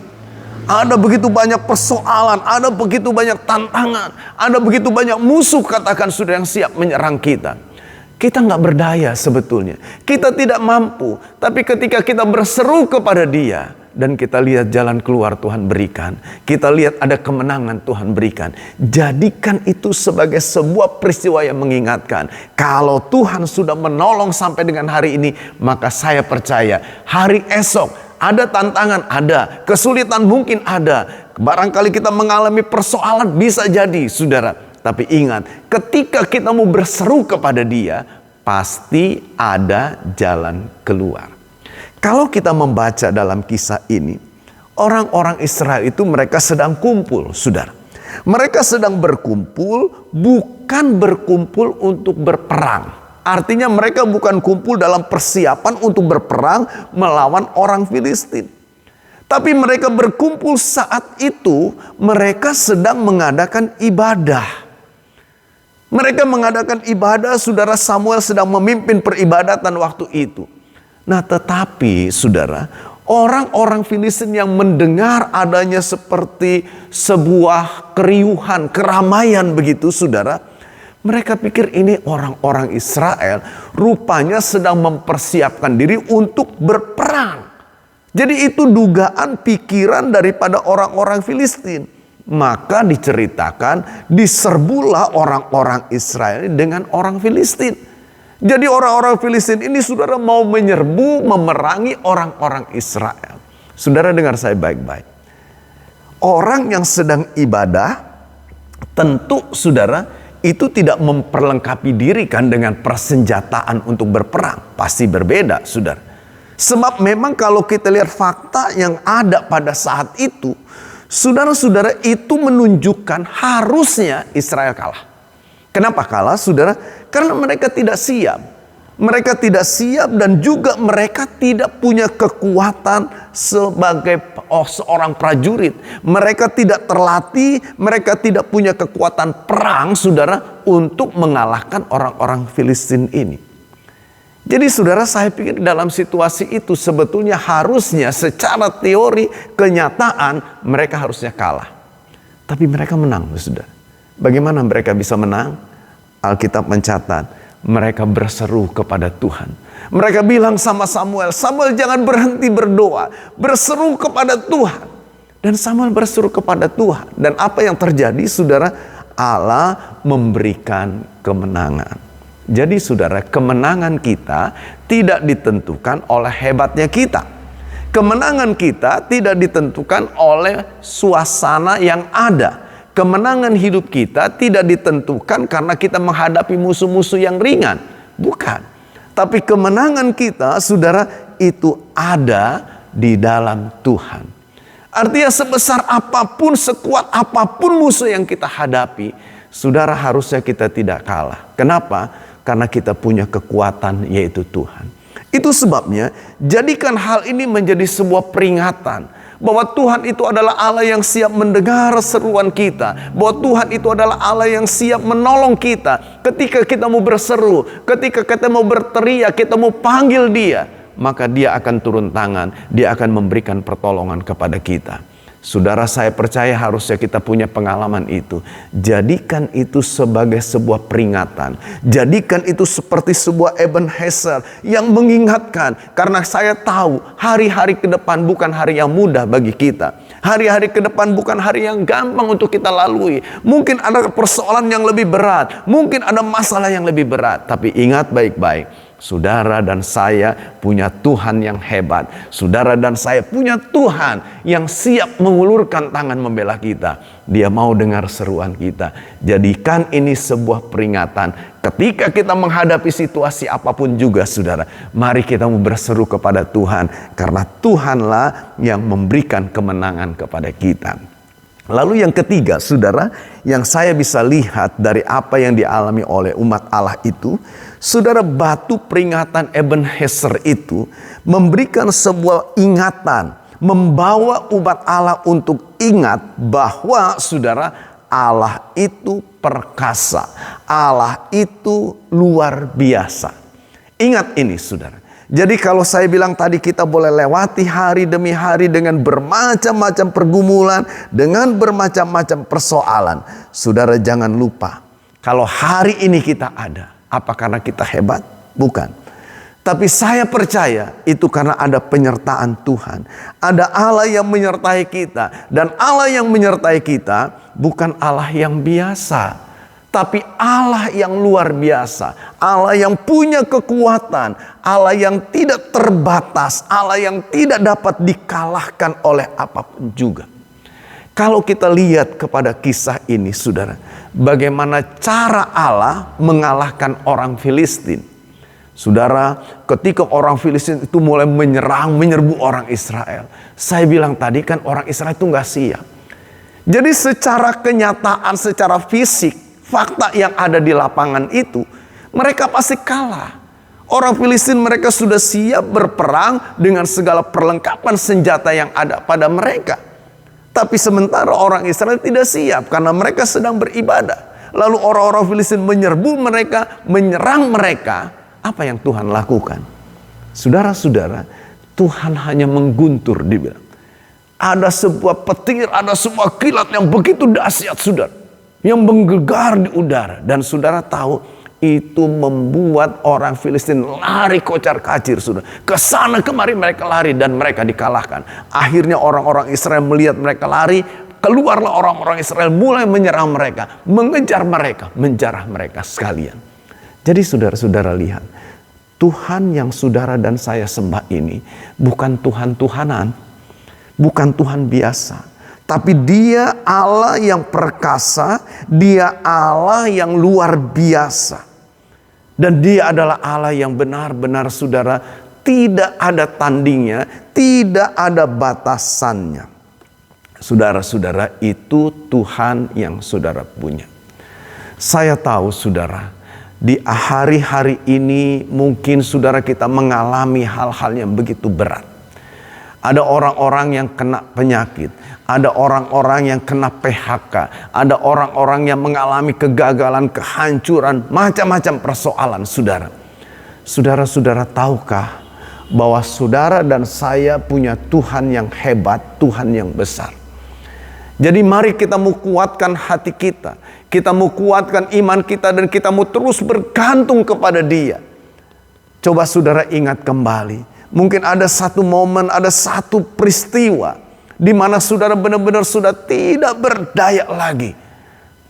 S3: ada begitu banyak persoalan, ada begitu banyak tantangan, ada begitu banyak musuh katakan sudah yang siap menyerang kita. Kita nggak berdaya sebetulnya, kita tidak mampu. Tapi ketika kita berseru kepada Dia Dan kita lihat jalan keluar Tuhan berikan. Kita lihat ada kemenangan Tuhan berikan. Jadikan itu sebagai sebuah peristiwa yang mengingatkan. Kalau Tuhan sudah menolong sampai dengan hari ini, maka saya percaya hari esok ada tantangan, ada kesulitan mungkin ada. Barangkali kita mengalami persoalan, bisa jadi saudara. Tapi ingat, ketika kita mau berseru kepada Dia, pasti ada jalan keluar. Kalau kita membaca dalam kisah ini, orang-orang Israel itu mereka sedang kumpul, saudara. Mereka sedang berkumpul, bukan berkumpul untuk berperang. Artinya mereka bukan kumpul dalam persiapan untuk berperang melawan orang Filistin. Tapi mereka berkumpul saat itu, mereka sedang mengadakan ibadah. Mereka mengadakan ibadah, saudara. Samuel sedang memimpin peribadatan waktu itu. Nah, tetapi saudara, orang-orang Filistin yang mendengar adanya seperti sebuah keriuhan, keramaian begitu saudara, mereka pikir ini orang-orang Israel rupanya sedang mempersiapkan diri untuk berperang. Jadi itu dugaan pikiran daripada orang-orang Filistin. Maka diceritakan diserbulah orang-orang Israel dengan orang Filistin. Jadi orang-orang Filistin ini saudara mau menyerbu, memerangi orang-orang Israel. Saudara dengar saya baik-baik. Orang yang sedang ibadah, tentu saudara itu tidak memperlengkapi diri kan dengan persenjataan untuk berperang. Pasti berbeda saudara. Sebab memang kalau kita lihat fakta yang ada pada saat itu, saudara-saudara, itu menunjukkan harusnya Israel kalah. Kenapa kalah saudara? Karena mereka tidak siap. Mereka tidak siap dan juga mereka tidak punya kekuatan sebagai seorang prajurit. Mereka tidak terlatih, mereka tidak punya kekuatan perang saudara untuk mengalahkan orang-orang Filistin ini. Jadi saudara, saya pikir dalam situasi itu sebetulnya harusnya secara teori kenyataan mereka harusnya kalah. Tapi mereka menang saudara. Bagaimana mereka bisa menang? Alkitab mencatat mereka berseru kepada Tuhan. Mereka bilang sama Samuel, Samuel jangan berhenti berdoa, berseru kepada Tuhan. Dan Samuel berseru kepada Tuhan. Dan apa yang terjadi saudara? Allah memberikan kemenangan. Jadi saudara, kemenangan kita tidak ditentukan oleh hebatnya kita. Kemenangan kita tidak ditentukan oleh suasana yang ada. Kemenangan hidup kita tidak ditentukan karena kita menghadapi musuh-musuh yang ringan. Bukan. Tapi kemenangan kita, saudara, itu ada di dalam Tuhan. Artinya sebesar apapun, sekuat apapun musuh yang kita hadapi, saudara, harusnya kita tidak kalah. Kenapa? Karena kita punya kekuatan, yaitu Tuhan. Itu sebabnya, jadikan hal ini menjadi sebuah peringatan. Bahwa Tuhan itu adalah Allah yang siap mendengar seruan kita. Bahwa Tuhan itu adalah Allah yang siap menolong kita. Ketika kita mau berseru, ketika kita mau berteriak, kita mau panggil Dia, maka Dia akan turun tangan. Dia akan memberikan pertolongan kepada kita. Saudara, saya percaya harusnya kita punya pengalaman itu. Jadikan itu sebagai sebuah peringatan. Jadikan itu seperti sebuah Ebenezer yang mengingatkan. Karena saya tahu hari-hari ke depan bukan hari yang mudah bagi kita. Hari-hari ke depan bukan hari yang gampang untuk kita lalui. Mungkin ada persoalan yang lebih berat. Mungkin ada masalah yang lebih berat. Tapi ingat baik-baik. Saudara dan saya punya Tuhan yang hebat. Saudara dan saya punya Tuhan yang siap mengulurkan tangan membela kita. Dia mau dengar seruan kita. Jadikan ini sebuah peringatan. Ketika kita menghadapi situasi apapun juga saudara, mari kita mau berseru kepada Tuhan. Karena Tuhanlah yang memberikan kemenangan kepada kita. Lalu yang ketiga saudara, yang saya bisa lihat dari apa yang dialami oleh umat Allah itu, saudara, batu peringatan Ebenezer itu memberikan sebuah ingatan, membawa umat Allah untuk ingat bahwa saudara, Allah itu perkasa, Allah itu luar biasa. Ingat ini saudara. Jadi kalau saya bilang tadi kita boleh lewati hari demi hari dengan bermacam-macam pergumulan, dengan bermacam-macam persoalan. Saudara jangan lupa, kalau hari ini kita ada, apa karena kita hebat? Bukan. Tapi saya percaya itu karena ada penyertaan Tuhan. Ada Allah yang menyertai kita. Dan Allah yang menyertai kita bukan Allah yang biasa, tapi Allah yang luar biasa. Allah yang punya kekuatan. Allah yang tidak terbatas. Allah yang tidak dapat dikalahkan oleh apapun juga. Kalau kita lihat kepada kisah ini, saudara, bagaimana cara Allah mengalahkan orang Filistin. Saudara, ketika orang Filistin itu mulai menyerbu orang Israel. Saya bilang tadi kan orang Israel itu gak siap. Jadi secara kenyataan, secara fisik, fakta yang ada di lapangan itu, mereka pasti kalah. Orang Filistin mereka sudah siap berperang dengan segala perlengkapan senjata yang ada pada mereka. Tapi sementara orang Israel tidak siap karena mereka sedang beribadah. Lalu orang-orang Filistin menyerbu mereka, menyerang mereka. Apa yang Tuhan lakukan? Saudara-saudara, Tuhan hanya mengguntur, dibilang. Ada sebuah petir, ada sebuah kilat yang begitu dahsyat, saudara, yang menggegar di udara. Dan saudara tahu, itu membuat orang Filistin lari kocar-kacir, saudara. Kesana kemari mereka lari dan mereka dikalahkan. Akhirnya orang-orang Israel melihat mereka lari, keluarlah orang-orang Israel mulai menyerang mereka, mengejar mereka, menjarah mereka sekalian. Jadi saudara-saudara lihat, Tuhan yang saudara dan saya sembah ini bukan Tuhan-Tuhanan, bukan Tuhan biasa. Tapi Dia Allah yang perkasa, Dia Allah yang luar biasa. Dan Dia adalah Allah yang benar-benar saudara tidak ada tandingnya, tidak ada batasannya. Saudara-saudara, itu Tuhan yang saudara punya. Saya tahu saudara, di hari-hari ini mungkin saudara kita mengalami hal-hal yang begitu berat. Ada orang-orang yang kena penyakit. Ada orang-orang yang kena PHK. Ada orang-orang yang mengalami kegagalan, kehancuran, macam-macam persoalan saudara. Saudara-saudara tahukah bahwa saudara dan saya punya Tuhan yang hebat, Tuhan yang besar. Jadi mari kita mau kuatkan hati kita. Kita mau kuatkan iman kita dan kita mau terus bergantung kepada Dia. Coba saudara ingat kembali. Mungkin ada satu momen, ada satu peristiwa di mana saudara benar-benar sudah tidak berdaya lagi.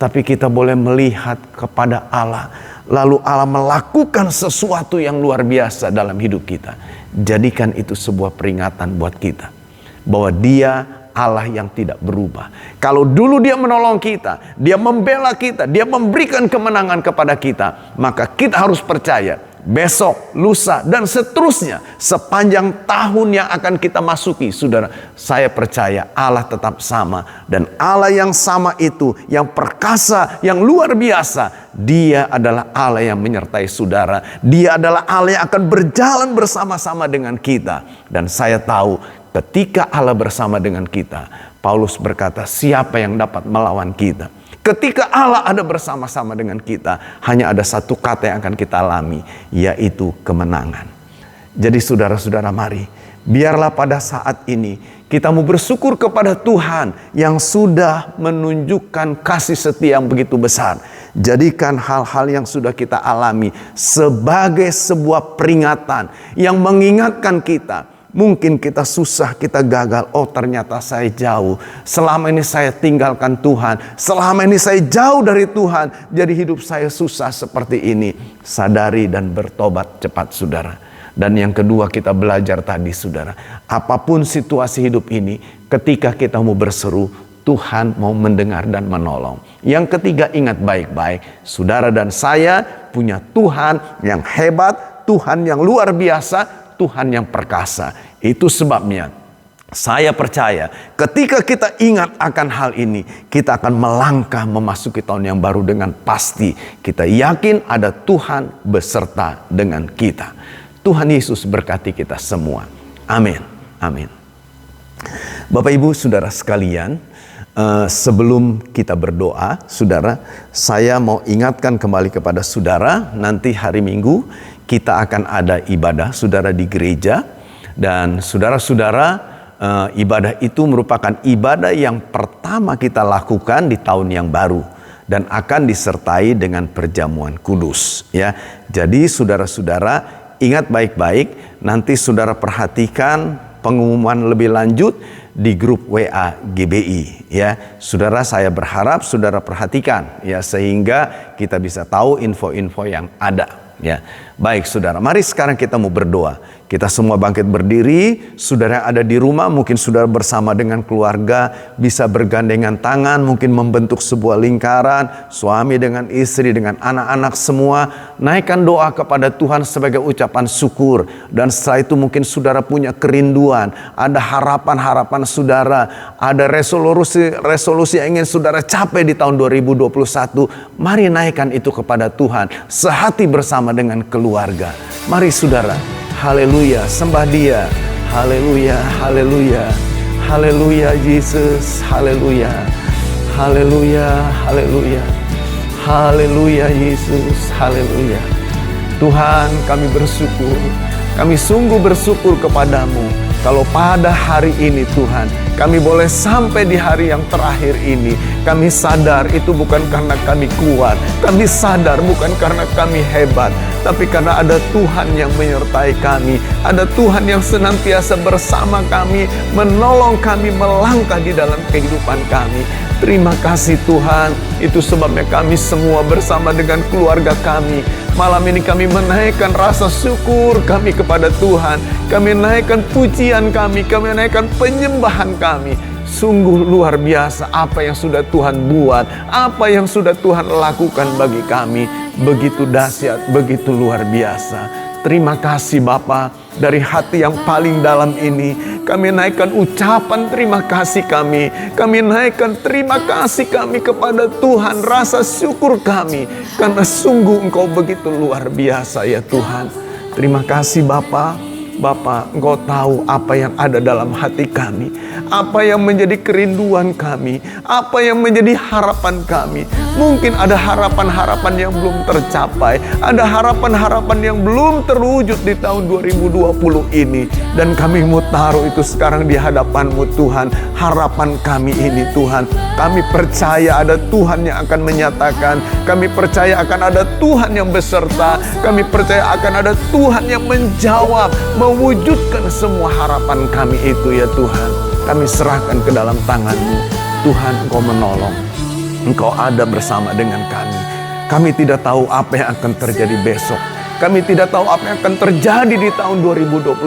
S3: Tapi kita boleh melihat kepada Allah. Lalu Allah melakukan sesuatu yang luar biasa dalam hidup kita. Jadikan itu sebuah peringatan buat kita. Bahwa Dia Allah yang tidak berubah. Kalau dulu Dia menolong kita, Dia membela kita, Dia memberikan kemenangan kepada kita, maka kita harus percaya besok, lusa, dan seterusnya sepanjang tahun yang akan kita masuki, saudara, saya percaya Allah tetap sama. Dan Allah yang sama itu, yang perkasa, yang luar biasa, Dia adalah Allah yang menyertai saudara. Dia adalah Allah yang akan berjalan bersama-sama dengan kita. Dan saya tahu ketika Allah bersama dengan kita, Paulus berkata, siapa yang dapat melawan kita? Ketika Allah ada bersama-sama dengan kita, hanya ada satu kata yang akan kita alami, yaitu kemenangan. Jadi saudara-saudara, mari, biarlah pada saat ini kita mau bersyukur kepada Tuhan yang sudah menunjukkan kasih setia yang begitu besar. Jadikan hal-hal yang sudah kita alami sebagai sebuah peringatan yang mengingatkan kita. Mungkin kita susah, kita gagal. Oh, ternyata saya jauh. Selama ini saya tinggalkan Tuhan. Selama ini saya jauh dari Tuhan. Jadi hidup saya susah seperti ini. Sadari dan bertobat cepat, saudara. Dan yang kedua, kita belajar tadi, saudara. Apapun situasi hidup ini, ketika kita mau berseru, Tuhan mau mendengar dan menolong. Yang ketiga, ingat baik-baik. Saudara dan saya punya Tuhan yang hebat, Tuhan yang luar biasa, Tuhan yang perkasa. Itu sebabnya saya percaya ketika kita ingat akan hal ini, kita akan melangkah memasuki tahun yang baru dengan pasti. Kita yakin ada Tuhan beserta dengan kita. Tuhan Yesus berkati kita semua. Amin. Amin. Bapak Ibu saudara sekalian, sebelum kita berdoa, saudara, saya mau ingatkan kembali kepada saudara, nanti hari Minggu kita akan ada ibadah saudara di gereja. Dan saudara-saudara, ibadah itu merupakan ibadah yang pertama kita lakukan di tahun yang baru. Dan akan disertai dengan perjamuan kudus. Ya. Jadi saudara-saudara, ingat baik-baik, nanti saudara perhatikan pengumuman lebih lanjut di grup WA GBI ya. Saudara, saya berharap saudara perhatikan ya, sehingga kita bisa tahu info-info yang ada ya. Baik saudara, mari sekarang kita mau berdoa. Kita semua bangkit berdiri. Saudara yang ada di rumah, mungkin saudara bersama dengan keluarga bisa bergandengan tangan, mungkin membentuk sebuah lingkaran, suami dengan istri, dengan anak-anak semua. Naikkan doa kepada Tuhan sebagai ucapan syukur. Dan setelah itu mungkin saudara punya kerinduan, ada harapan-harapan saudara, ada resolusi yang ingin saudara capai di tahun 2021. Mari naikkan itu kepada Tuhan, sehati bersama dengan keluarga. Mari saudara. Haleluya, sembah Dia. Haleluya, haleluya. Haleluya Yesus, haleluya. Haleluya, haleluya. Haleluya Yesus, haleluya. Tuhan, kami bersyukur. Kami sungguh bersyukur kepadamu. Kalau pada hari ini Tuhan, kami boleh sampai di hari yang terakhir ini. Kami sadar itu bukan karena kami kuat. Kami sadar bukan karena kami hebat. Tapi karena ada Tuhan yang menyertai kami. Ada Tuhan yang senantiasa bersama kami, menolong kami melangkah di dalam kehidupan kami. Terima kasih Tuhan. Itu sebabnya kami semua bersama dengan keluarga kami, malam ini kami menaikkan rasa syukur kami kepada Tuhan. Kami naikkan pujian kami naikkan penyembahan kami. Sungguh luar biasa apa yang sudah Tuhan buat, apa yang sudah Tuhan lakukan bagi kami. Begitu dahsyat, begitu luar biasa. Terima kasih Bapa, dari hati yang paling dalam ini kami naikkan ucapan terima kasih kami. Kami naikkan terima kasih kami kepada Tuhan, rasa syukur kami. Karena sungguh Engkau begitu luar biasa ya Tuhan. Terima kasih Bapa. Bapa, Engkau tahu apa yang ada dalam hati kami, apa yang menjadi kerinduan kami, apa yang menjadi harapan kami. Mungkin ada harapan-harapan yang belum tercapai, ada harapan-harapan yang belum terwujud di tahun 2020 ini. Dan kami mau taruh itu sekarang di hadapan-Mu Tuhan. Harapan kami ini Tuhan, kami percaya ada Tuhan yang akan menyatakan. Kami percaya akan ada Tuhan yang beserta. Kami percaya akan ada Tuhan yang menjawab, mewujudkan semua harapan kami itu ya Tuhan. Kami serahkan ke dalam tangan-Mu. Tuhan, Engkau menolong. Engkau ada bersama dengan kami. Kami tidak tahu apa yang akan terjadi besok. Kami tidak tahu apa yang akan terjadi di tahun 2021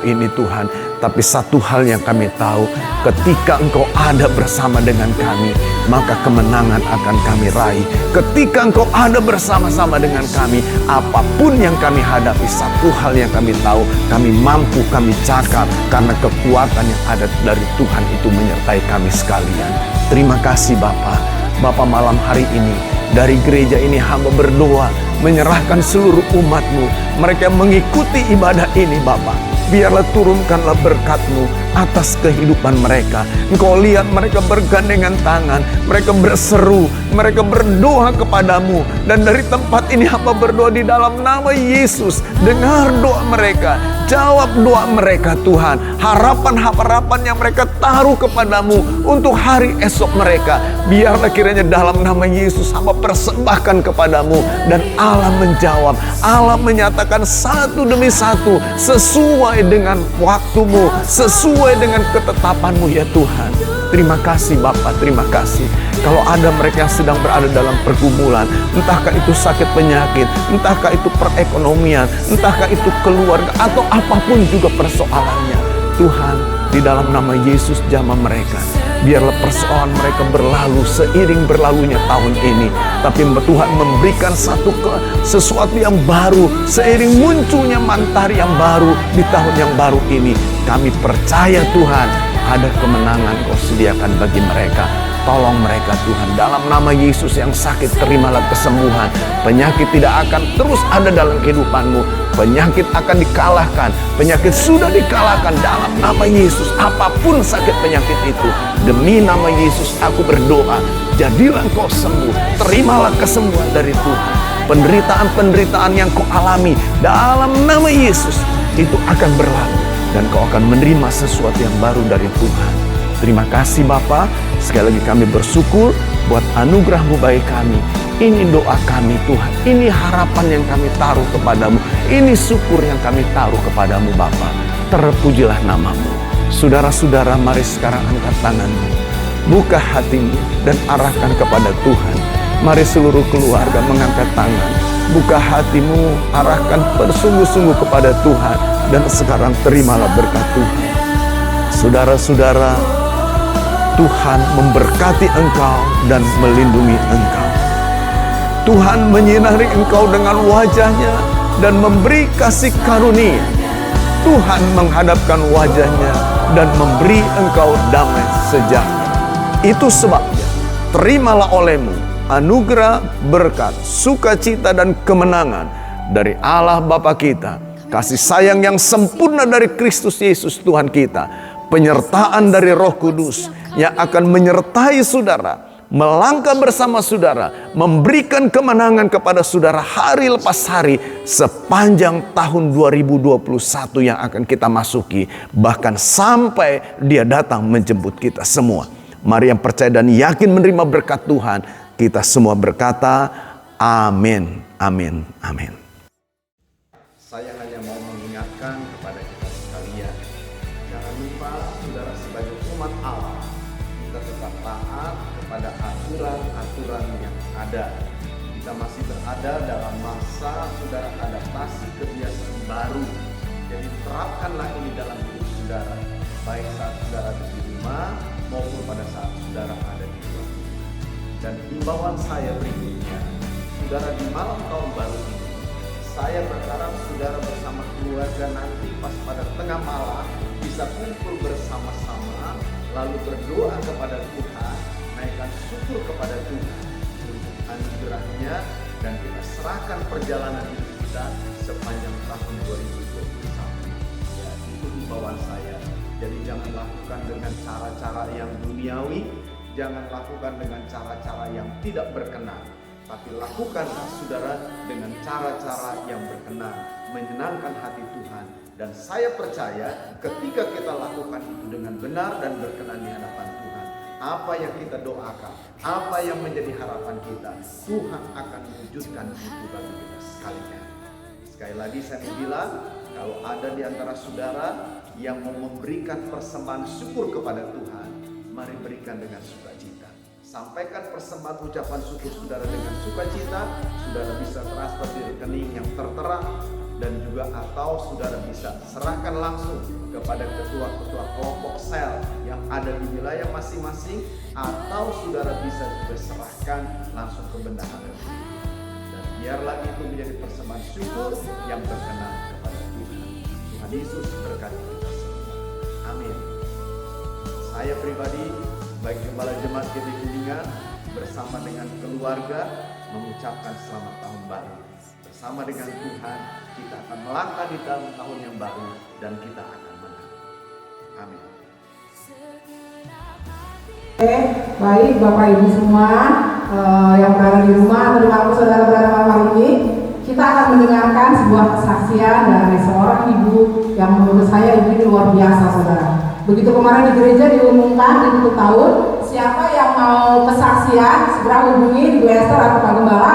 S3: ini Tuhan. Tapi satu hal yang kami tahu, ketika Engkau ada bersama dengan kami, maka kemenangan akan kami raih. Ketika Engkau ada bersama-sama dengan kami, apapun yang kami hadapi, satu hal yang kami tahu, kami mampu, kami cakap, karena kekuatan yang ada dari Tuhan itu menyertai kami sekalian. Terima kasih Bapa. Bapa, malam hari ini, dari gereja ini hamba berdoa, menyerahkan seluruh umat-Mu. Mereka mengikuti ibadah ini Bapa. Biarlah turunkanlah berkat-Mu atas kehidupan mereka. Engkau lihat mereka bergandengan tangan, mereka berseru, mereka berdoa kepadamu. Dan dari tempat ini hamba berdoa di dalam nama Yesus. Dengar doa mereka, jawab doa mereka Tuhan. Harapan-harapan yang mereka taruh kepadamu untuk hari esok mereka, biarlah kiranya dalam nama Yesus hamba persembahkan kepadamu. Dan Allah menjawab, Allah menyatakan satu demi satu sesuai dengan waktu-Mu, sesuai dengan ketetapan-Mu ya Tuhan. Terima kasih Bapa, terima kasih. Kalau ada mereka yang sedang berada dalam pergumulan, entahkah itu sakit penyakit, entahkah itu perekonomian, entahkah itu keluarga, atau apapun juga persoalannya, Tuhan, di dalam nama Yesus jamah mereka. Biarlah persoalan mereka berlalu seiring berlalunya tahun ini. Tapi Tuhan memberikan sesuatu yang baru, seiring munculnya matahari yang baru di tahun yang baru ini. Kami percaya Tuhan, ada kemenangan Kau sediakan bagi mereka. Tolong mereka Tuhan, dalam nama Yesus. Yang sakit terimalah kesembuhan. Penyakit tidak akan terus ada dalam kehidupan-Mu. Penyakit akan dikalahkan. Penyakit sudah dikalahkan dalam nama Yesus. Apapun sakit penyakit itu, demi nama Yesus aku berdoa, jadilah Kau sembuh. Terimalah kesembuhan dari Tuhan. Penderitaan-penderitaan yang Kau alami dalam nama Yesus itu akan berlalu, dan Kau akan menerima sesuatu yang baru dari Tuhan. Terima kasih Bapa. Sekali lagi kami bersyukur buat anugerah-Mu bagi kami. Ini doa kami Tuhan. Ini harapan yang kami taruh kepadamu. Ini syukur yang kami taruh kepadamu Bapa. Terpujilah namamu. Saudara-saudara, mari sekarang angkat tanganmu. Buka hatimu dan arahkan kepada Tuhan. Mari seluruh keluarga mengangkat tangan. Buka hatimu, arahkan bersungguh-sungguh kepada Tuhan. Dan sekarang terimalah berkat Tuhan. Saudara-saudara, Tuhan memberkati engkau dan melindungi engkau. Tuhan menyinari engkau dengan wajahnya dan memberi kasih karunia. Tuhan menghadapkan wajahnya dan memberi engkau damai sejahtera. Itu sebabnya terimalah olehmu anugerah, berkat, sukacita dan kemenangan dari Allah Bapa kita, kasih sayang yang sempurna dari Kristus Yesus Tuhan kita, penyertaan dari Roh Kudus yang akan menyertai saudara, melangkah bersama saudara, memberikan kemenangan kepada saudara hari lepas hari sepanjang tahun 2021 yang akan kita masuki, bahkan sampai Dia datang menjemput kita semua. Mari yang percaya dan yakin menerima berkat Tuhan, kita semua berkata amin, amin, amin. Saya hanya mau mengingatkan kepada kita sekalian, jangan lupa saudara sebagai umat Allah, kita tetap taat pada aturan-aturan yang ada. Kita masih berada dalam masa saudara adaptasi kebiasaan baru. Jadi terapkanlah ini dalam hidup saudara, baik saat saudara ada di rumah maupun pada saat saudara ada di luar. Dan himbauan saya berikutnya, saudara di malam tahun baru ini, saya berharap saudara bersama keluarga nanti pas pada tengah malam bisa kumpul bersama-sama, lalu berdoa kepada Tuhan, naikkan syukur kepada Tuhan untuk anugerahnya, dan kita serahkan perjalanan hidup kita sepanjang tahun 2021. Ya, itu himbauan saya. Jadi jangan lakukan dengan cara-cara yang duniawi, jangan lakukan dengan cara-cara yang tidak berkenan, tapi lakukanlah saudara dengan cara-cara yang berkenan, menyenangkan hati Tuhan. Dan saya percaya ketika kita lakukan itu dengan benar dan berkenan di hadapan Tuhan, apa yang kita doakan, apa yang menjadi harapan kita, Tuhan akan wujudkan itu bagi kita sekalian. Sekali lagi saya mau bilang, kalau ada di antara saudara yang mau memberikan persembahan syukur kepada Tuhan, mari berikan dengan sukacita. Sampaikan persembahan ucapan syukur saudara dengan sukacita. Saudara bisa transfer di rekening yang tertera, dan juga atau saudara bisa serahkan langsung kepada ketua-ketua kelompok sel yang ada di wilayah masing-masing, atau saudara bisa juga serahkan langsung ke bendahara. Dan biarlah itu menjadi persembahan syukur yang berkenan kepada Tuhan. Tuhan Yesus berkati kita semua. Amin. Saya pribadi, baik Gembala Jemaat GBI Kuningan bersama dengan keluarga mengucapkan selamat tahun baru. Bersama dengan Tuhan, kita akan melangkah di dalam tahun yang baru dan kita akan menang. Amin.
S1: Baik Bapak Ibu semua yang berada di rumah atau dimanapun saudara berada malam hari ini, kita akan mendengarkan sebuah kesaksian dari seorang ibu yang menurut saya ibu ini luar biasa saudara. Begitu kemarin di gereja diumumkan di tutup tahun, siapa yang mau kesaksian segera hubungi di Bu Esther atau Pak Gembala.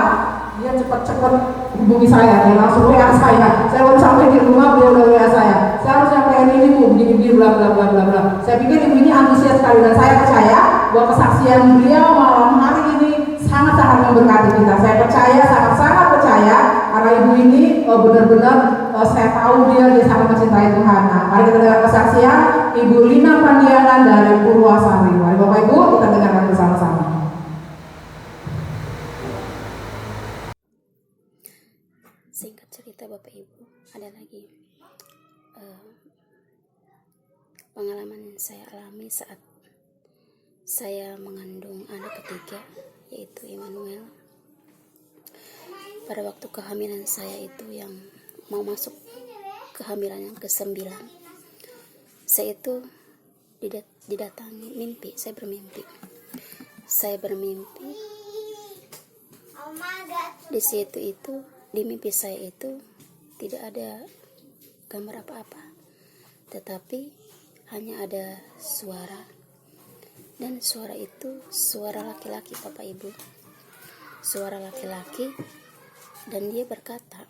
S1: Dia cepat-cepat hubungi saya, dia langsung WA saya. Saya baru sampai di rumah, dia udah WA saya. Saya harus nyampein ini Bu, begini-begini bla bla bla bla bla. Saya pikir ibu ini antusias sekali, dan saya percaya bahwa kesaksian beliau malam hari ini sangat-sangat memberkati kita. Saya percaya, sangat-sangat percaya, karena ibu ini benar-benar saya tahu dia sangat mencintai Tuhan. Nah, mari kita dengar kesaksian Ibu Lina Pandianan dari Purwasari. Mari Bapak Ibu kita dengarkan bersama-sama.
S4: Singkat cerita Bapak Ibu, ada lagi pengalaman yang saya alami saat saya mengandung anak ketiga, yaitu Immanuel. Pada waktu kehamilan saya itu yang mau masuk kehamilan yang ke-9, saya itu didatangi mimpi. Saya bermimpi di situ itu. Di mimpi saya itu tidak ada gambar apa-apa, tetapi hanya ada suara, dan suara itu suara laki-laki Bapak Ibu. suara laki-laki, dan dia berkata,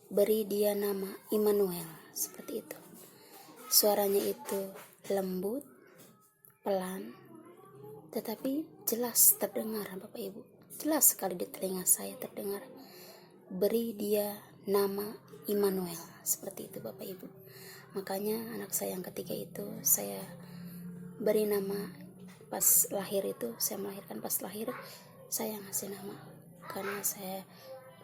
S4: beri dia nama Immanuel, seperti itu. Suaranya itu lembut, pelan, tetapi jelas terdengar, Bapak Ibu. Jelas sekali di telinga saya terdengar. Beri dia nama Immanuel, seperti itu Bapak Ibu. Makanya anak saya yang ketiga itu saya beri nama pas lahir itu, saya melahirkan pas lahir, saya ngasih nama. Karena saya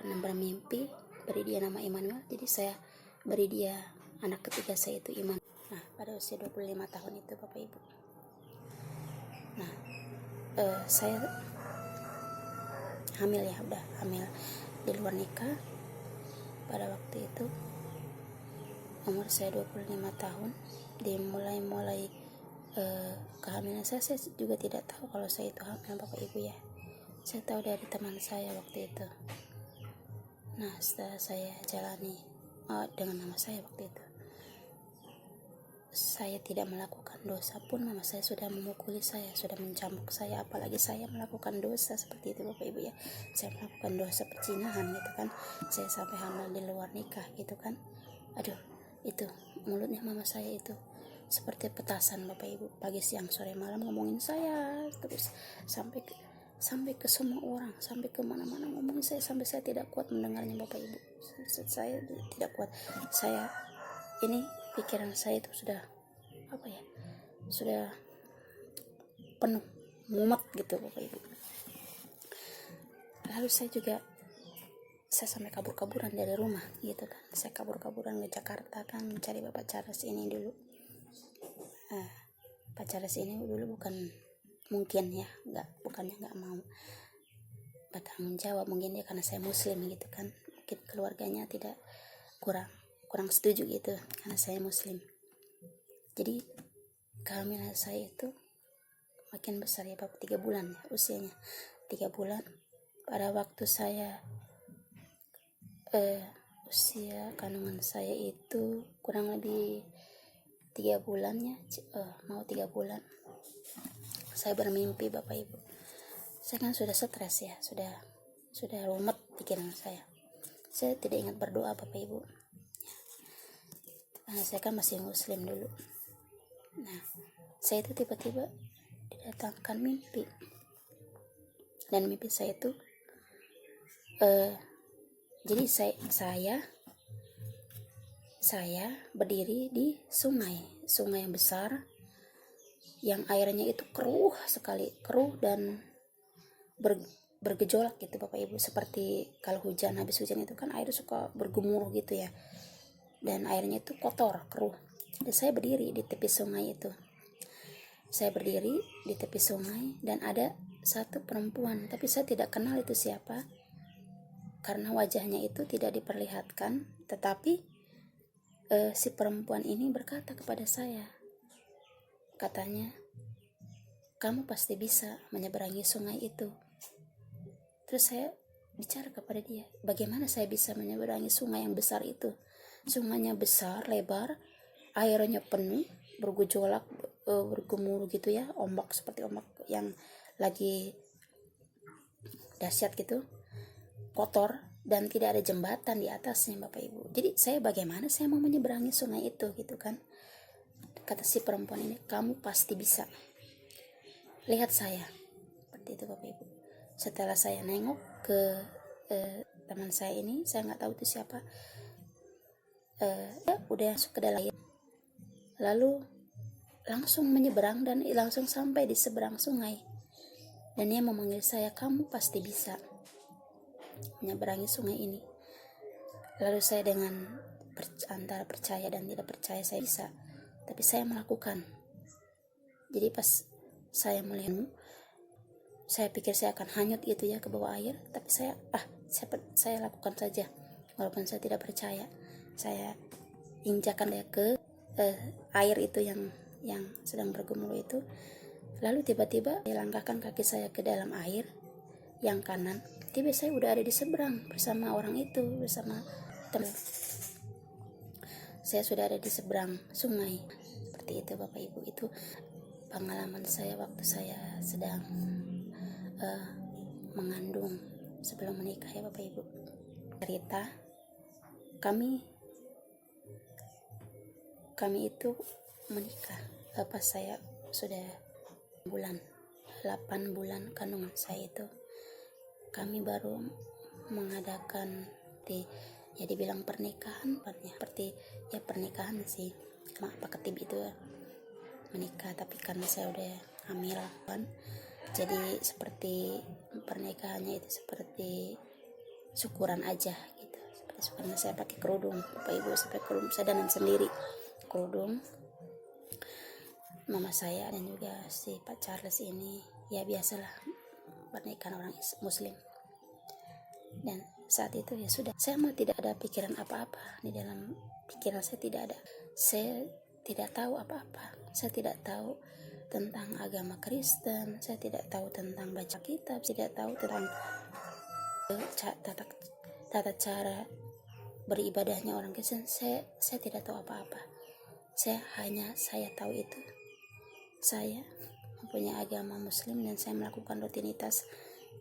S4: pernah bermimpi beri dia nama Immanuel, jadi saya beri dia anak ketiga saya itu Immanuel. Nah, pada usia 25 tahun itu Bapak Ibu. Nah, saya hamil ya, udah hamil di luar nikah. Pada waktu itu umur saya 25 tahun, dimulai kehamilan saya juga tidak tahu kalau saya itu hamil Bapak Ibu ya. Saya tahu dari teman saya waktu itu. Nah, setelah saya jalani dengan mama saya waktu itu, saya tidak melakukan dosa pun mama saya sudah memukuli saya, sudah mencambuk saya, apalagi saya melakukan dosa seperti itu Bapak Ibu ya. Saya melakukan dosa perzinahan gitu kan, saya sampai hamil di luar nikah gitu kan. Aduh, itu mulutnya mama saya itu seperti petasan Bapak Ibu, pagi siang sore malam ngomongin saya terus, sampai ke semua orang, sampai ke mana-mana ngomongin saya, sampai saya tidak kuat mendengarnya Bapak Ibu. Saya tidak kuat. Saya ini pikiran saya itu sudah sudah penuh, mumet gitu Bapak Ibu. Lalu saya sampai kabur-kaburan dari rumah gitu kan. Saya kabur-kaburan ke Jakarta kan, mencari Bapak Charles ini dulu. Pak Charles ini dulu bukannya nggak mau bertanggung jawab, mungkin dia karena saya muslim gitu kan, mungkin keluarganya tidak kurang setuju gitu karena saya muslim. Jadi kehamilan saya itu makin besar ya Bapak, 3 bulan ya usianya, 3 bulan. Pada waktu saya usia kandungan saya itu kurang lebih 3 bulannya, mau 3 bulan, saya bermimpi Bapak Ibu. Saya kan sudah stres ya, sudah rumet pikiran saya. Saya tidak ingat berdoa Bapak Ibu. Nah, saya kan masih muslim dulu. Nah, saya itu tiba-tiba didatangkan mimpi. Dan mimpi saya itu jadi saya berdiri di sungai yang besar, yang airnya itu keruh sekali, keruh dan bergejolak gitu Bapak Ibu, seperti kalau habis hujan itu kan air suka bergemuruh gitu ya, dan airnya itu kotor, keruh. Dan saya berdiri di tepi sungai itu. Saya berdiri di tepi sungai dan ada satu perempuan, tapi saya tidak kenal itu siapa karena wajahnya itu tidak diperlihatkan. Tetapi si perempuan ini berkata kepada saya, katanya, kamu pasti bisa menyeberangi sungai itu. Terus saya bicara kepada dia, bagaimana saya bisa menyeberangi sungai yang besar itu? Sungainya besar, lebar, airnya penuh, bergejolak, bergemuruh gitu ya, ombak seperti ombak yang lagi dahsyat gitu, kotor, dan tidak ada jembatan di atasnya Bapak Ibu. Jadi bagaimana saya mau menyeberangi sungai itu gitu kan? Kata si perempuan ini, kamu pasti bisa. Lihat saya. Seperti itu Bapak Ibu. Setelah saya nengok ke teman saya ini, saya nggak tahu itu siapa. Udah masuk ke dalam air. Lalu langsung menyeberang dan langsung sampai di seberang sungai. Dan dia memanggil saya, kamu pasti bisa menyeberangi sungai ini. Lalu saya dengan antara percaya dan tidak percaya, saya bisa. Tapi saya melakukan. Jadi pas saya melihatmu, saya pikir saya akan hanyut gitu ya ke bawah air. Tapi saya lakukan saja. Walaupun saya tidak percaya, saya injakan dia ke air itu yang sedang bergemuruh itu. Lalu tiba-tiba saya langkahkan kaki saya ke dalam air yang kanan. Tiba saya udah ada di seberang bersama orang itu, bersama teman. Saya sudah ada di seberang sungai. Seperti itu Bapak Ibu. Itu pengalaman saya waktu saya sedang mengandung sebelum menikah ya Bapak Ibu. Cerita kami itu menikah pas saya sudah 8 bulan kandungan saya itu, kami baru mengadakan ya dibilang pernikahan, seperti ya pernikahan sih, Pak Ketib itu menikah, tapi karena saya udah hamil kan, jadi seperti pernikahannya itu seperti syukuran aja gitu, seperti syukuran. Saya pakai kerudung Bapak Ibu, sampai kerudung saya dandan sendiri, kerudung mama saya dan juga si Pak Charles ini, ya biasalah pernikahan orang Muslim. Dan saat itu ya sudah, saya mah tidak ada pikiran apa-apa di dalam pikiran saya, tidak ada. Saya tidak tahu apa-apa, saya tidak tahu tentang agama Kristen, saya tidak tahu tentang baca kitab, tidak tahu tentang tata cara beribadahnya orang Kristen. Saya tidak tahu apa-apa. Saya tahu itu saya mempunyai agama Muslim dan saya melakukan rutinitas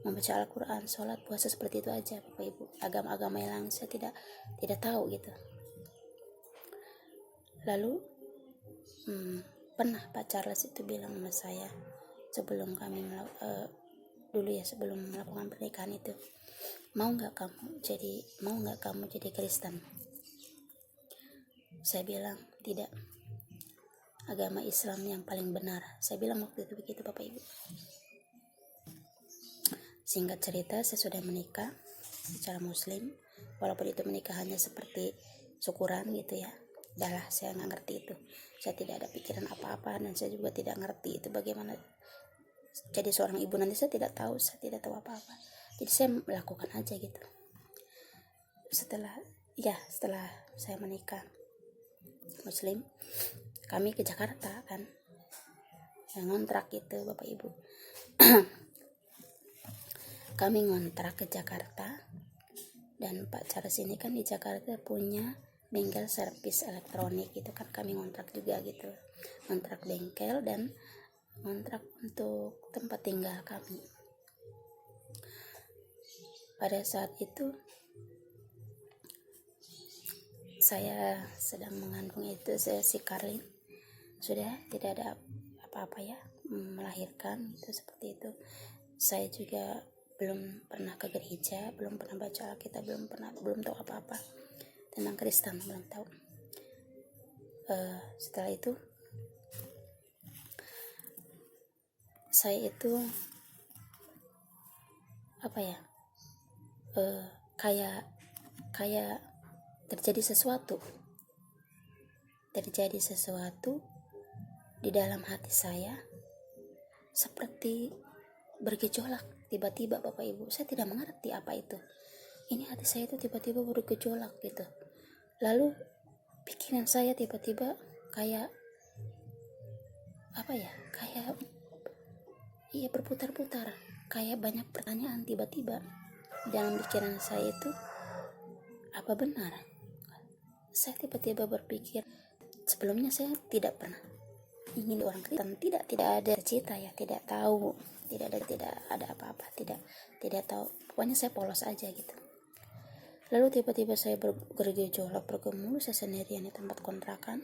S4: membaca Al-Quran, sholat, puasa, seperti itu aja Bapak Ibu. Agama-agama yang lain saya tidak tahu gitu. Lalu pernah Pak Charles itu bilang sama saya sebelum kami sebelum melakukan pernikahan itu, mau nggak kamu jadi Kristen? Saya bilang tidak, agama Islam yang paling benar. Saya bilang waktu itu begitu Bapak Ibu. Singkat cerita, saya sudah menikah secara Muslim, walaupun itu menikahannya seperti syukuran gitu ya. Dahlah, saya nggak ngerti itu. Saya tidak ada pikiran apa-apa dan saya juga tidak ngerti itu bagaimana jadi seorang ibu nanti. Saya tidak tahu apa-apa. Jadi saya melakukan aja gitu. Setelah saya menikah Muslim, kami ke Jakarta kan, yang ngontrak gitu Bapak Ibu. Kami ngontrak ke Jakarta, dan Pak Charles ini kan di Jakarta punya bengkel servis elektronik gitu kan. Kami ngontrak juga gitu, ngontrak bengkel dan ngontrak untuk tempat tinggal kami. Pada saat itu saya sedang mengandung itu, si Karlin sudah tidak ada apa-apa ya, melahirkan itu seperti itu. Saya juga belum pernah ke gereja, belum pernah baca Alkitab, belum tahu apa-apa tentang Kristen, belum tahu. Setelah itu saya itu kayak terjadi sesuatu di dalam hati saya, seperti bergejolak tiba-tiba Bapak Ibu. Saya tidak mengerti apa itu. Ini hati saya itu tiba-tiba bergejolak gitu. Lalu pikiran saya tiba-tiba kayak berputar-putar, kayak banyak pertanyaan tiba-tiba dalam pikiran saya itu. Apa benar? Saya tiba-tiba berpikir, sebelumnya saya tidak pernah ingin orang Kristen, tidak ada cita ya, tidak tahu, tidak ada apa-apa, tidak tahu, pokoknya saya polos aja gitu. Lalu tiba-tiba saya bergejolak, bergumul, saya sendirian di tempat kontrakan.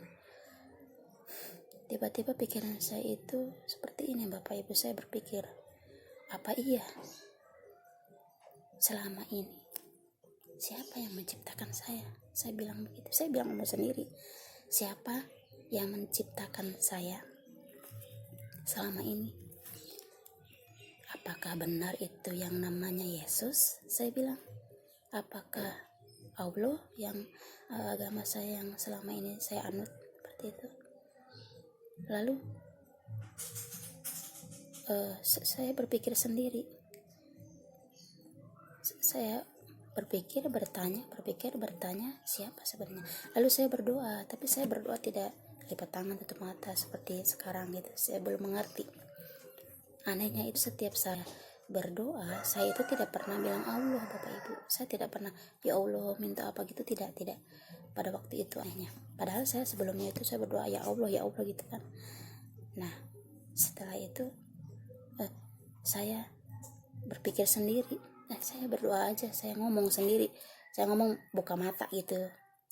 S4: Tiba-tiba pikiran saya itu seperti ini Bapak Ibu. Saya berpikir, apa iya selama ini siapa yang menciptakan saya? Saya bilang begitu, saya bilang sama sendiri, siapa yang menciptakan saya selama ini? Apakah benar itu yang namanya Yesus? Saya bilang, apakah Allah yang agama saya yang selama ini saya anut seperti itu? Lalu saya berpikir sendiri, saya bertanya siapa sebenarnya. Lalu saya berdoa, tapi saya berdoa tidak lipat tangan tutup mata seperti sekarang gitu. Saya belum mengerti. Anehnya itu setiap saya berdoa, saya itu tidak pernah bilang Allah Bapak Ibu. Saya tidak pernah ya Allah minta apa gitu, tidak pada waktu itu anehnya. Padahal saya sebelumnya itu saya berdoa ya Allah gitu kan. Nah setelah itu saya berpikir sendiri. Saya berdoa aja, saya ngomong sendiri, saya ngomong buka mata gitu,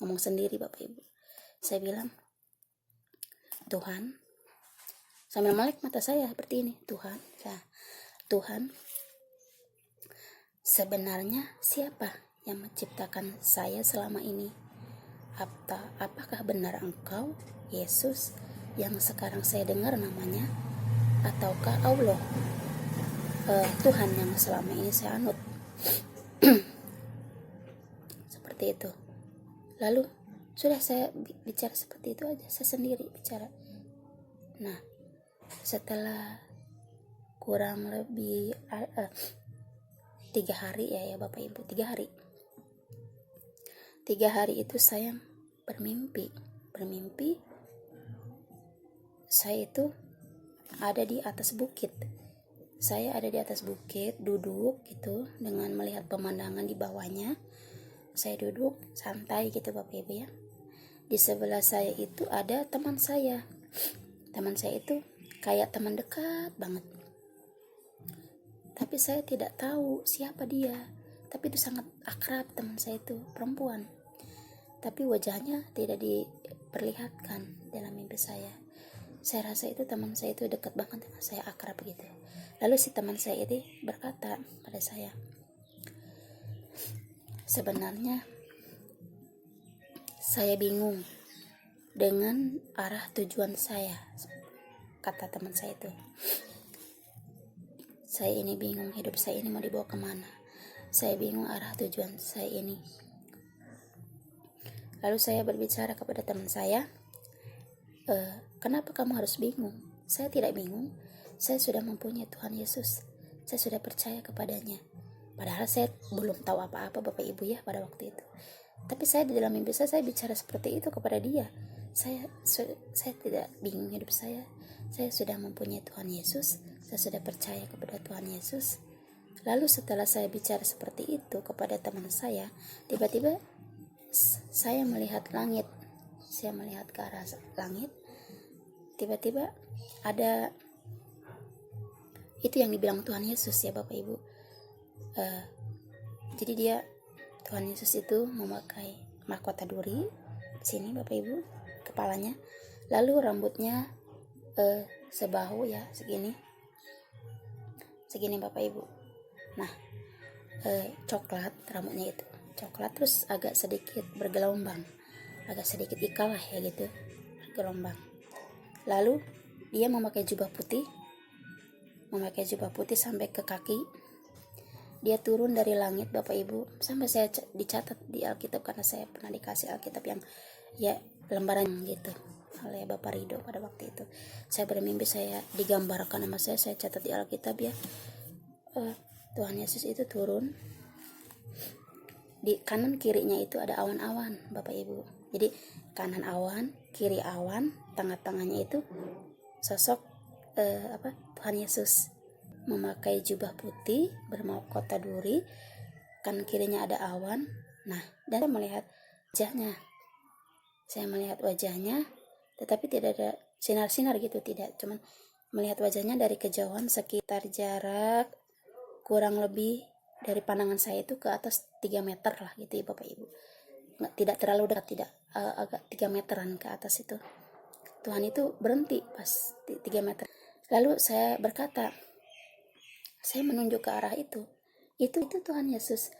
S4: ngomong sendiri Bapak Ibu. Saya bilang, Tuhan, sambil melek mata saya seperti ini, Tuhan, Tuhan, sebenarnya siapa yang menciptakan saya selama ini? Apakah benar Engkau, Yesus, yang sekarang saya dengar namanya, ataukah Allah, Tuhan yang selama ini saya anut? Seperti itu. Lalu sudah saya bicara seperti itu aja, saya sendiri bicara. Nah, setelah kurang lebih 3 hari ya Bapak Ibu, 3 hari. 3 hari itu saya bermimpi saya itu ada di atas bukit. Saya ada di atas bukit, duduk gitu dengan melihat pemandangan di bawahnya. Saya duduk santai gitu Bapak Ibu ya. Di sebelah saya itu ada teman saya. Teman saya itu kayak teman dekat banget. Tapi saya tidak tahu siapa dia. Tapi itu sangat akrab teman saya itu, perempuan. Tapi wajahnya tidak diperlihatkan dalam mimpi saya. Saya rasa itu teman saya itu dekat banget dengan saya, akrab gitu. Lalu si teman saya itu berkata pada saya, sebenarnya saya bingung dengan arah tujuan saya, kata teman saya itu. Saya ini bingung, hidup saya ini mau dibawa kemana. Saya bingung arah tujuan saya ini. Lalu saya berbicara kepada teman saya, kenapa kamu harus bingung? Saya tidak bingung. Saya sudah mempunyai Tuhan Yesus. Saya sudah percaya kepadanya. Padahal saya belum tahu apa-apa Bapak Ibu ya pada waktu itu. Tapi saya di dalam mimpi saya bicara seperti itu kepada dia. Saya tidak bingung hidup saya. Saya sudah mempunyai Tuhan Yesus. Saya sudah percaya kepada Tuhan Yesus. Lalu setelah saya bicara seperti itu kepada teman saya, tiba-tiba saya melihat langit. Saya melihat ke arah langit. Tiba-tiba ada itu yang dibilang Tuhan Yesus ya Bapak Ibu. Jadi Tuhan Yesus itu memakai mahkota duri sini Bapak Ibu, kepalanya. Lalu rambutnya sebahu ya, segini Bapak Ibu. Nah, coklat rambutnya itu, coklat terus agak sedikit bergelombang, agak sedikit ikal lah ya gitu, bergelombang. Lalu dia memakai jubah putih sampai ke kaki. Dia turun dari langit Bapak Ibu, sampai saya dicatat di Alkitab karena saya pernah dikasih Alkitab yang ya lembaran gitu oleh Bapak Rido pada waktu itu. Saya bermimpi saya digambarkan sama saya catat di Alkitab ya. Tuhan Yesus itu turun, di kanan kirinya itu ada awan-awan Bapak Ibu. Jadi kanan awan, kiri awan, tengah-tengahnya itu sosok Tuhan Yesus memakai jubah putih bermahkota duri, kanan kirinya ada awan. Nah, dan saya melihat wajahnya, tetapi tidak ada sinar-sinar gitu, tidak, cuman melihat wajahnya dari kejauhan sekitar jarak kurang lebih dari pandangan saya itu ke atas 3 meter lah gitu ya Bapak Ibu. Tidak terlalu dekat, tidak, agak 3 meteran ke atas itu. Tuhan itu berhenti pas 3 meter. Lalu saya berkata, saya menunjuk ke arah itu Tuhan Yesus.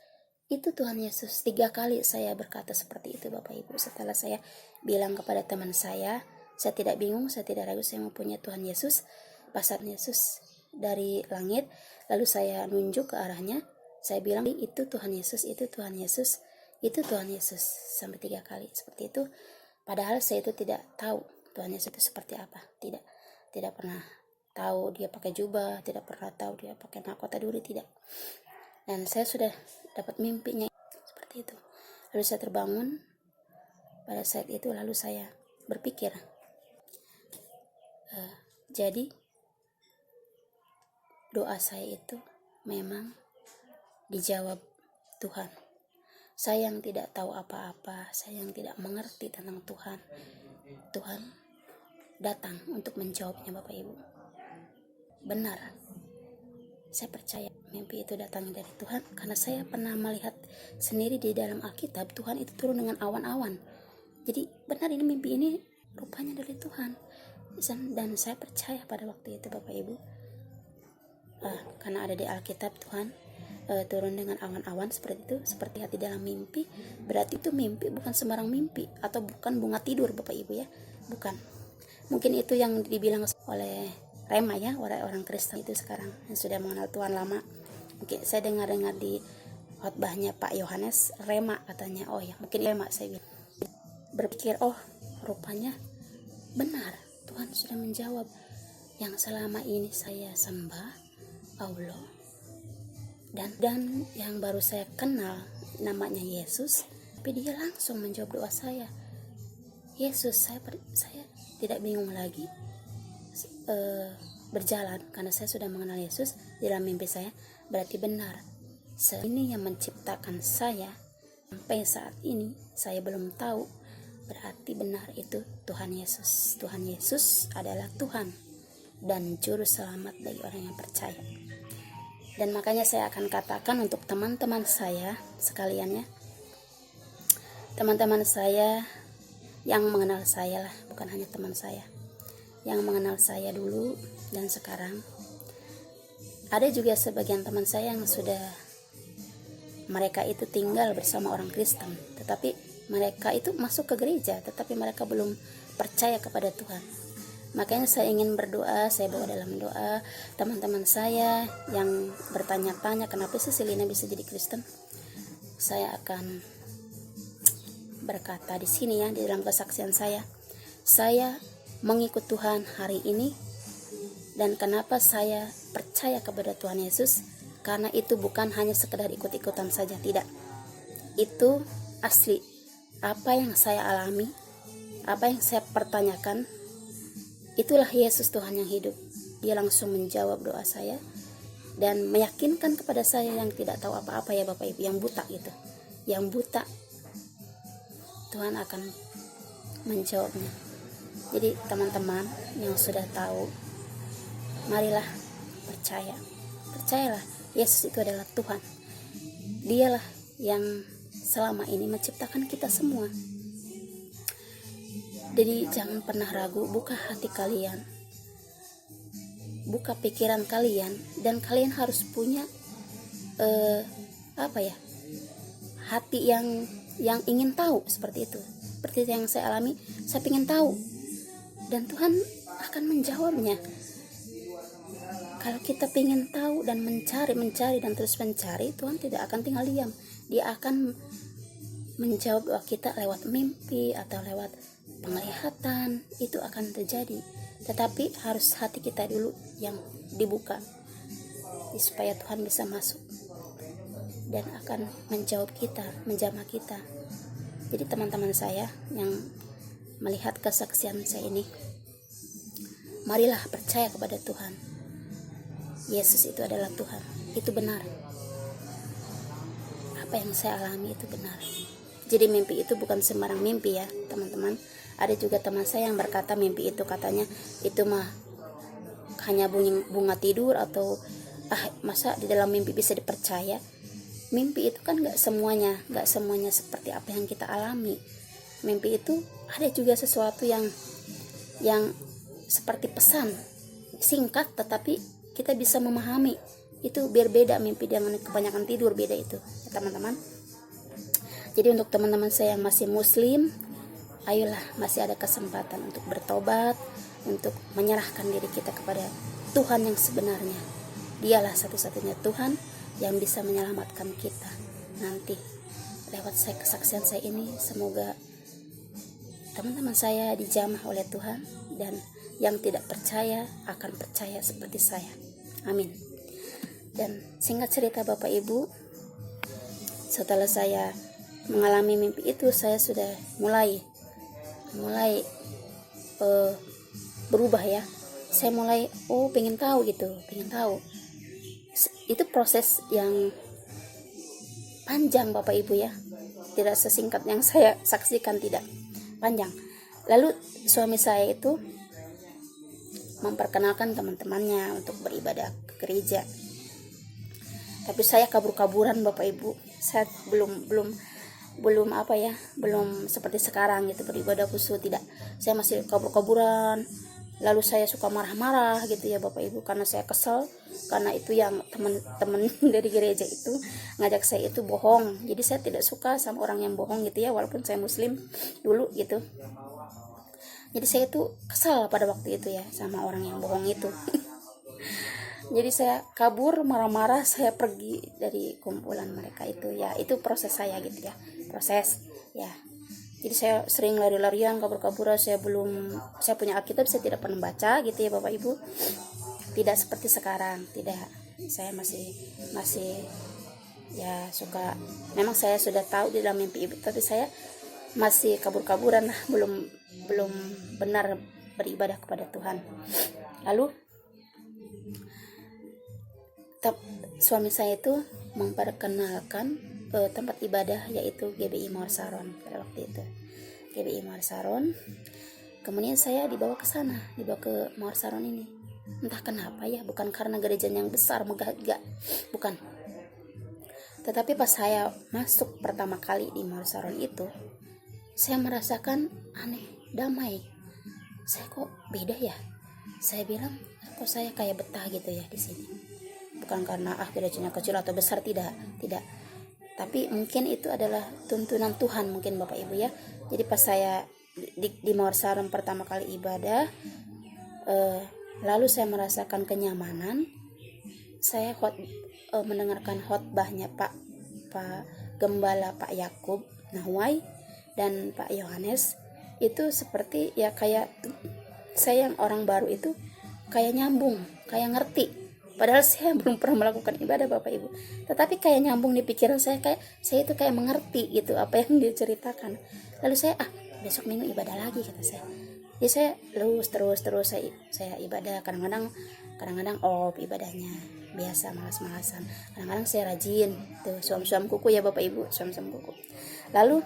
S4: Itu Tuhan Yesus. 3 kali saya berkata seperti itu Bapak Ibu. Setelah saya bilang kepada teman saya tidak bingung, saya tidak ragu, saya mempunyai Tuhan Yesus. Pasal Yesus dari langit. Lalu saya nunjuk ke arahnya. Saya bilang, itu Tuhan Yesus, itu Tuhan Yesus, itu Tuhan Yesus. Sampai 3 kali seperti itu. Padahal saya itu tidak tahu Tuhan Yesus itu seperti apa. Tidak pernah tahu dia pakai jubah, tidak pernah tahu dia pakai mahkota duri, tidak. Dan saya sudah dapat mimpinya seperti itu. Lalu saya terbangun pada saat itu, lalu saya berpikir, jadi doa saya itu memang dijawab Tuhan. Saya yang tidak tahu apa-apa, saya yang tidak mengerti tentang Tuhan, Tuhan datang untuk menjawabnya Bapak Ibu. Benar, Saya percaya mimpi itu datang dari Tuhan, karena saya pernah melihat sendiri di dalam Alkitab Tuhan itu turun dengan awan-awan. Jadi benar ini mimpi ini rupanya dari Tuhan. Dan saya percaya pada waktu itu Bapak Ibu, karena ada di Alkitab Tuhan turun dengan awan-awan seperti itu, seperti hati dalam mimpi. Berarti itu mimpi bukan sembarang mimpi, atau bukan bunga tidur Bapak Ibu ya, bukan. Mungkin itu yang dibilang oleh Rema ya, orang Kristen itu sekarang yang sudah mengenal Tuhan lama. Mungkin saya dengar di khotbahnya Pak Yohanes, Rema katanya. Oh ya, mungkin Rema saya bilang. Berpikir, oh rupanya benar, Tuhan sudah menjawab yang selama ini saya sembah Allah, dan yang baru saya kenal namanya Yesus, tapi dia langsung menjawab doa saya. Yesus, saya tidak bingung lagi berjalan, karena saya sudah mengenal Yesus di dalam mimpi saya. Berarti benar, ini yang menciptakan saya sampai saat ini saya belum tahu. Berarti benar itu Tuhan Yesus. Tuhan Yesus adalah Tuhan dan juru selamat bagi orang yang percaya. Dan makanya saya akan katakan untuk teman-teman saya sekalian ya, teman-teman saya yang mengenal saya lah, bukan hanya teman saya, yang mengenal saya dulu dan sekarang. Ada juga sebagian teman saya yang sudah, mereka itu tinggal bersama orang Kristen, tetapi mereka itu masuk ke gereja, tetapi mereka belum percaya kepada Tuhan. Makanya saya ingin berdoa, saya bawa dalam doa teman-teman saya yang bertanya-tanya kenapa sih Selina bisa jadi Kristen. Saya akan berkata di sini ya, di dalam kesaksian saya mengikut Tuhan hari ini. Dan kenapa saya percaya kepada Tuhan Yesus? Karena itu bukan hanya sekedar ikut-ikutan saja, tidak. Itu asli. Apa yang saya alami, apa yang saya pertanyakan, itulah Yesus Tuhan yang hidup. Dia langsung menjawab doa saya dan meyakinkan kepada saya yang tidak tahu apa-apa ya Bapak Ibu, yang buta gitu. Yang buta, Tuhan akan menjawabnya. Jadi teman-teman yang sudah tahu, marilah percayalah Yesus itu adalah Tuhan. Dialah yang selama ini menciptakan kita semua. Jadi jangan pernah ragu, buka hati kalian, buka pikiran kalian, dan kalian harus punya hati yang ingin tahu, seperti itu. Seperti yang saya alami, saya ingin tahu, dan Tuhan akan menjawabnya. Kalau kita ingin tahu dan mencari dan terus mencari, Tuhan tidak akan tinggal diam. Dia akan menjawab doa kita lewat mimpi atau lewat penglihatan. Itu akan terjadi. Tetapi harus hati kita dulu yang dibuka, supaya Tuhan bisa masuk dan akan menjawab kita, menjamah kita. Jadi teman-teman saya yang melihat kesaksian saya ini, marilah percaya kepada Tuhan. Yesus itu adalah Tuhan, itu benar. Apa yang saya alami itu benar. Jadi mimpi itu bukan sembarang mimpi ya teman-teman. Ada juga teman saya yang berkata mimpi itu katanya itu mah hanya bunga tidur, atau masa di dalam mimpi bisa dipercaya. Mimpi itu kan gak semuanya seperti apa yang kita alami. Mimpi itu ada juga sesuatu yang seperti pesan singkat, tetapi kita bisa memahami. Itu biar beda mimpi dengan kebanyakan tidur, beda itu ya teman-teman. Jadi untuk teman-teman saya yang masih muslim, ayolah, masih ada kesempatan untuk bertobat, untuk menyerahkan diri kita kepada Tuhan yang sebenarnya. Dialah satu-satunya Tuhan yang bisa menyelamatkan kita. Nanti lewat kesaksian saya ini, semoga teman-teman saya dijamah oleh Tuhan, dan yang tidak percaya akan percaya seperti saya. Amin. Dan singkat cerita Bapak Ibu, setelah saya mengalami mimpi itu, saya sudah mulai berubah ya. Saya mulai pengen tahu. Itu proses yang panjang Bapak Ibu ya. Tidak sesingkat yang saya saksikan, tidak, panjang. Lalu suami saya itu memperkenalkan teman-temannya untuk beribadah ke gereja. Tapi saya kabur-kaburan Bapak Ibu. Saya belum apa ya, belum seperti sekarang gitu beribadah khusyuk, tidak. Saya masih kabur-kaburan. Lalu saya suka marah-marah gitu ya Bapak Ibu, karena saya kesel, karena itu yang teman-teman dari gereja itu ngajak saya itu bohong. Jadi saya tidak suka sama orang yang bohong gitu ya, walaupun saya muslim dulu gitu. Jadi saya itu kesal pada waktu itu ya sama orang yang bohong itu. Jadi saya kabur marah-marah, saya pergi dari kumpulan mereka itu ya. Itu proses saya gitu ya, proses ya. Jadi saya sering lari-larian, kabur-kaburan. Saya punya Alkitab, saya tidak pernah baca gitu ya Bapak Ibu. Tidak seperti sekarang, tidak. Saya masih ya suka. Memang saya sudah tahu di dalam mimpi Ibu, tapi saya masih kabur-kaburan lah, belum benar beribadah kepada Tuhan. Lalu suami saya itu memperkenalkan tempat ibadah, yaitu GBI Mawar Saron pada waktu itu. GBI Mawar Saron. Kemudian saya dibawa ke sana, dibawa ke Mawar Saron ini. Entah kenapa ya, bukan karena gerejanya yang besar megah, enggak, bukan. Tetapi pas saya masuk pertama kali di Mawar Saron itu, saya merasakan aneh, damai. Saya kok beda ya? Saya bilang, kok saya kayak betah gitu ya di sini. Bukan karena gerejanya kecil atau besar, tidak. Tapi mungkin itu adalah tuntunan Tuhan mungkin Bapak Ibu ya. Jadi pas saya di Mawar Saron pertama kali ibadah, lalu saya merasakan kenyamanan. Saya mendengarkan khotbahnya Pak Gembala Pak Yakub Nahwai dan Pak Yohanes. Itu seperti ya kayak saya yang orang baru itu kayak nyambung, kayak ngerti. Padahal saya belum pernah melakukan ibadah Bapak Ibu, tetapi kayak nyambung di pikiran saya, kayak saya itu kayak mengerti gitu apa yang dia ceritakan. Lalu saya besok minggu ibadah lagi kata saya. Jadi saya terus saya ibadah. Kadang-kadang ibadahnya biasa malas-malasan. Kadang-kadang saya rajin tuh suam-suam kuku ya Bapak Ibu, suam-suam kuku. Lalu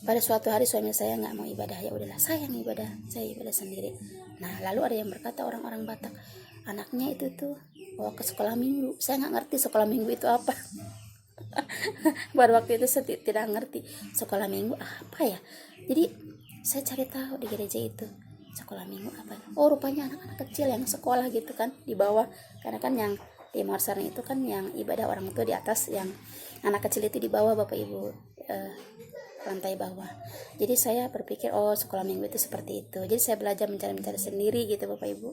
S4: pada suatu hari suami saya nggak mau ibadah, ya udahlah saya yang ibadah, saya ibadah sendiri. Nah lalu ada yang berkata, orang-orang Batak, anaknya itu tuh bawa ke sekolah minggu. Saya nggak ngerti sekolah minggu itu apa. Pada waktu itu saya tidak ngerti sekolah minggu apa ya. Jadi saya cari tahu di gereja itu sekolah minggu apa. Oh rupanya anak-anak kecil yang sekolah gitu kan di bawah. Karena kan yang di Mawar Saron itu kan yang ibadah orang tua di atas, yang anak kecil itu di bawah Bapak Ibu, lantai bawah. Jadi saya berpikir sekolah minggu itu seperti itu. Jadi saya belajar mencari sendiri gitu Bapak Ibu.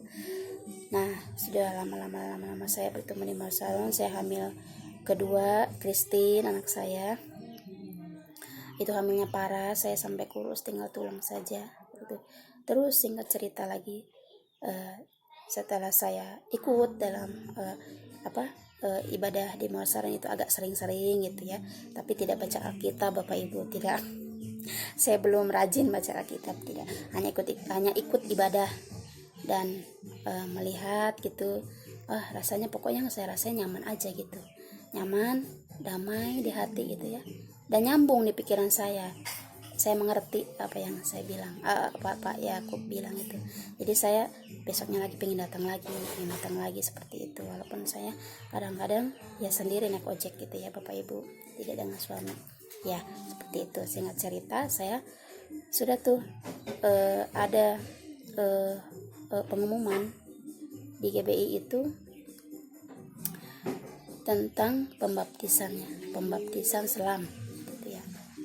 S4: Nah sudah lama saya bertemu di Mawar Saron. Saya hamil kedua, Christine anak saya. Itu hamilnya parah, saya sampai kurus tinggal tulang saja gitu. Terus singkat cerita lagi, setelah saya ikut dalam ibadah di Mawar Saron itu agak sering-sering gitu ya, tapi tidak baca Alkitab Bapak Ibu, tidak. Saya belum rajin baca Alkitab, tidak, hanya ikut ibadah dan melihat gitu. Rasanya pokoknya saya rasanya nyaman aja gitu, nyaman, damai di hati gitu ya, dan nyambung di pikiran saya. Saya mengerti apa yang saya bilang, Pak Yakub bilang itu. Jadi saya besoknya lagi pengen datang lagi seperti itu. Walaupun saya kadang-kadang ya sendiri naik ojek gitu ya Bapak Ibu, tidak dengan suami. Ya seperti itu. Singkat cerita, saya sudah tuh ada pengumuman di GBI itu tentang pembaptisan selam gitu ya.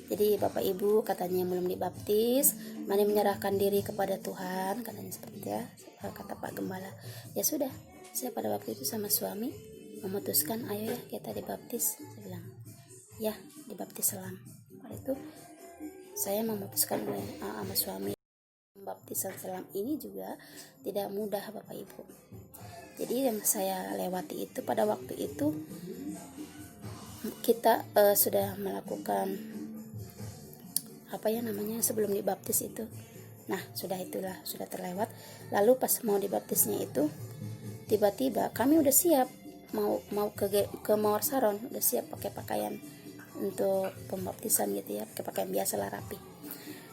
S4: Jadi Bapak Ibu katanya yang belum dibaptis, mari menyerahkan diri kepada Tuhan, katanya seperti itu ya, kata Pak Gembala. Ya sudah, saya pada waktu itu sama suami memutuskan, ayo ya kita dibaptis. Saya bilang, ya dibaptis selam. Pada itu saya memutuskan sama suami. Pembaptisan selam ini juga tidak mudah Bapak Ibu. Jadi yang saya lewati itu pada waktu itu kita sudah melakukan sebelum dibaptis itu. Nah sudah terlewat. Lalu pas mau dibaptisnya itu tiba-tiba kami udah siap mau ke Mawar Saron, udah siap pakai pakaian untuk pembaptisan gitu ya, pakai pakaian biasa lah rapi.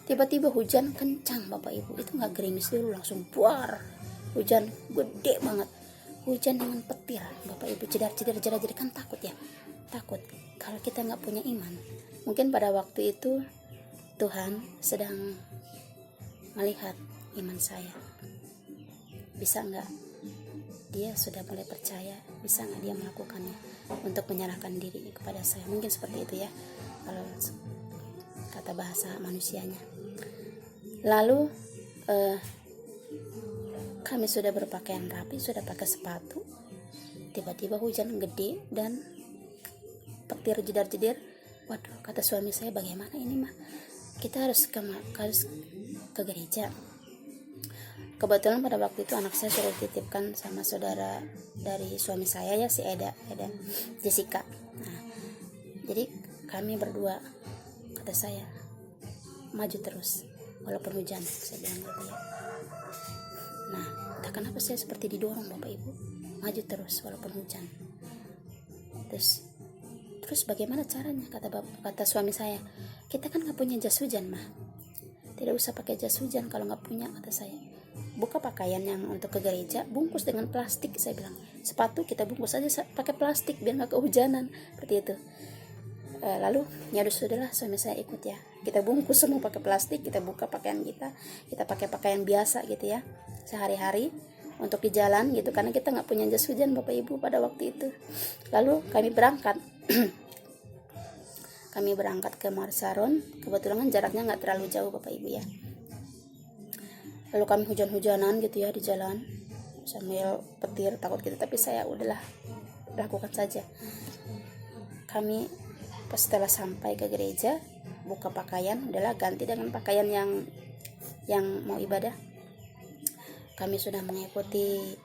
S4: Tiba-tiba hujan kencang Bapak Ibu, itu nggak gerimis dulu, langsung buar, hujan gede banget. hujan dengan petir, Bapak Ibu, jedar-jedar kan takut ya, takut kalau kita nggak punya iman. Mungkin pada waktu itu Tuhan sedang melihat iman saya, bisa nggak dia sudah mulai percaya, bisa nggak dia melakukannya untuk menyerahkan diri kepada saya. Mungkin seperti itu ya kalau kata bahasa manusianya. Lalu kami sudah berpakaian rapi, sudah pakai sepatu, tiba-tiba hujan gede dan petir jedar-jedar. Waduh, kata suami saya, bagaimana ini mah, kita harus ke gereja. Kebetulan pada waktu itu anak saya sudah dititipkan sama saudara dari suami saya ya, si Eda Jessica. Nah, jadi kami berdua, kata saya, maju terus walaupun hujan, saya bilang gitu ya. Nah, entah kenapa saya seperti didorong, Bapak Ibu, maju terus walaupun hujan. Terus bagaimana caranya, kata suami saya, kita kan nggak punya jas hujan mah, tidak usah pakai jas hujan kalau nggak punya, kata saya. Buka pakaian yang untuk ke gereja, bungkus dengan plastik, saya bilang. Sepatu kita bungkus aja pakai plastik biar nggak kehujanan, seperti itu. Lalu ya sudahlah, suami saya ikut ya, kita bungkus semua pakai plastik, kita buka pakaian kita pakai pakaian biasa gitu ya, sehari-hari untuk di jalan gitu, karena kita nggak punya jas hujan, Bapak Ibu, pada waktu itu. Lalu kami berangkat ke Marsaron. Kebetulan kan jaraknya nggak terlalu jauh, Bapak Ibu ya. Lalu kami hujan-hujanan gitu ya di jalan sambil petir, takut gitu, tapi saya udahlah, lakukan saja. Kami setelah sampai ke gereja, buka pakaian, udahlah ganti dengan pakaian yang mau ibadah. Kami sudah mengikuti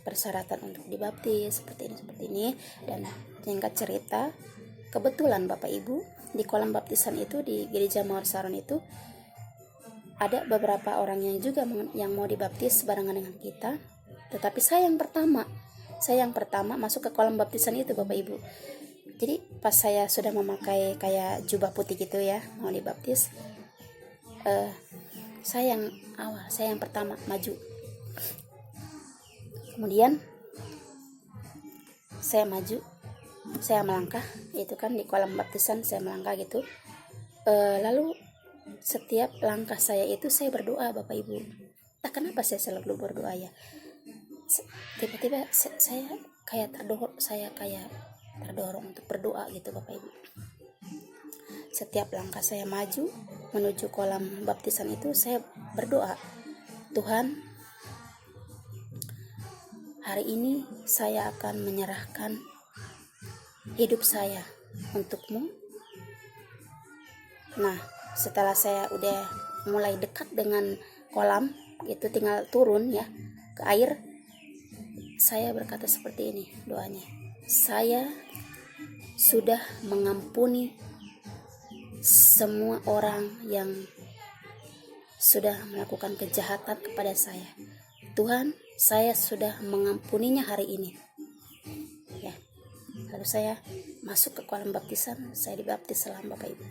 S4: persyaratan untuk dibaptis seperti ini. Dan singkat cerita, kebetulan Bapak Ibu, di kolam baptisan itu di gereja Marsaron itu ada beberapa orang yang mau dibaptis barengan dengan kita. Tetapi saya yang pertama masuk ke kolam baptisan itu, Bapak Ibu. Jadi pas saya sudah memakai kayak jubah putih gitu ya, mau dibaptis, saya yang pertama maju. Kemudian saya melangkah, itu kan di kolam baptisan saya melangkah gitu. Lalu setiap langkah saya itu saya berdoa, Bapak Ibu. Tak kenapa saya selalu berdoa ya. Tiba-tiba saya kayak terdorong untuk berdoa gitu, Bapak Ibu. Setiap langkah saya maju menuju kolam baptisan itu, saya berdoa, Tuhan, hari ini saya akan menyerahkan hidup saya untuk-Mu. Nah, setelah saya udah mulai dekat dengan kolam, itu tinggal turun ya ke air, saya berkata seperti ini doanya, saya sudah mengampuni semua orang yang sudah melakukan kejahatan kepada saya. Tuhan, saya sudah mengampuninya hari ini ya. Lalu saya masuk ke kolam baptisan, saya dibaptis salam, Bapak Ibu.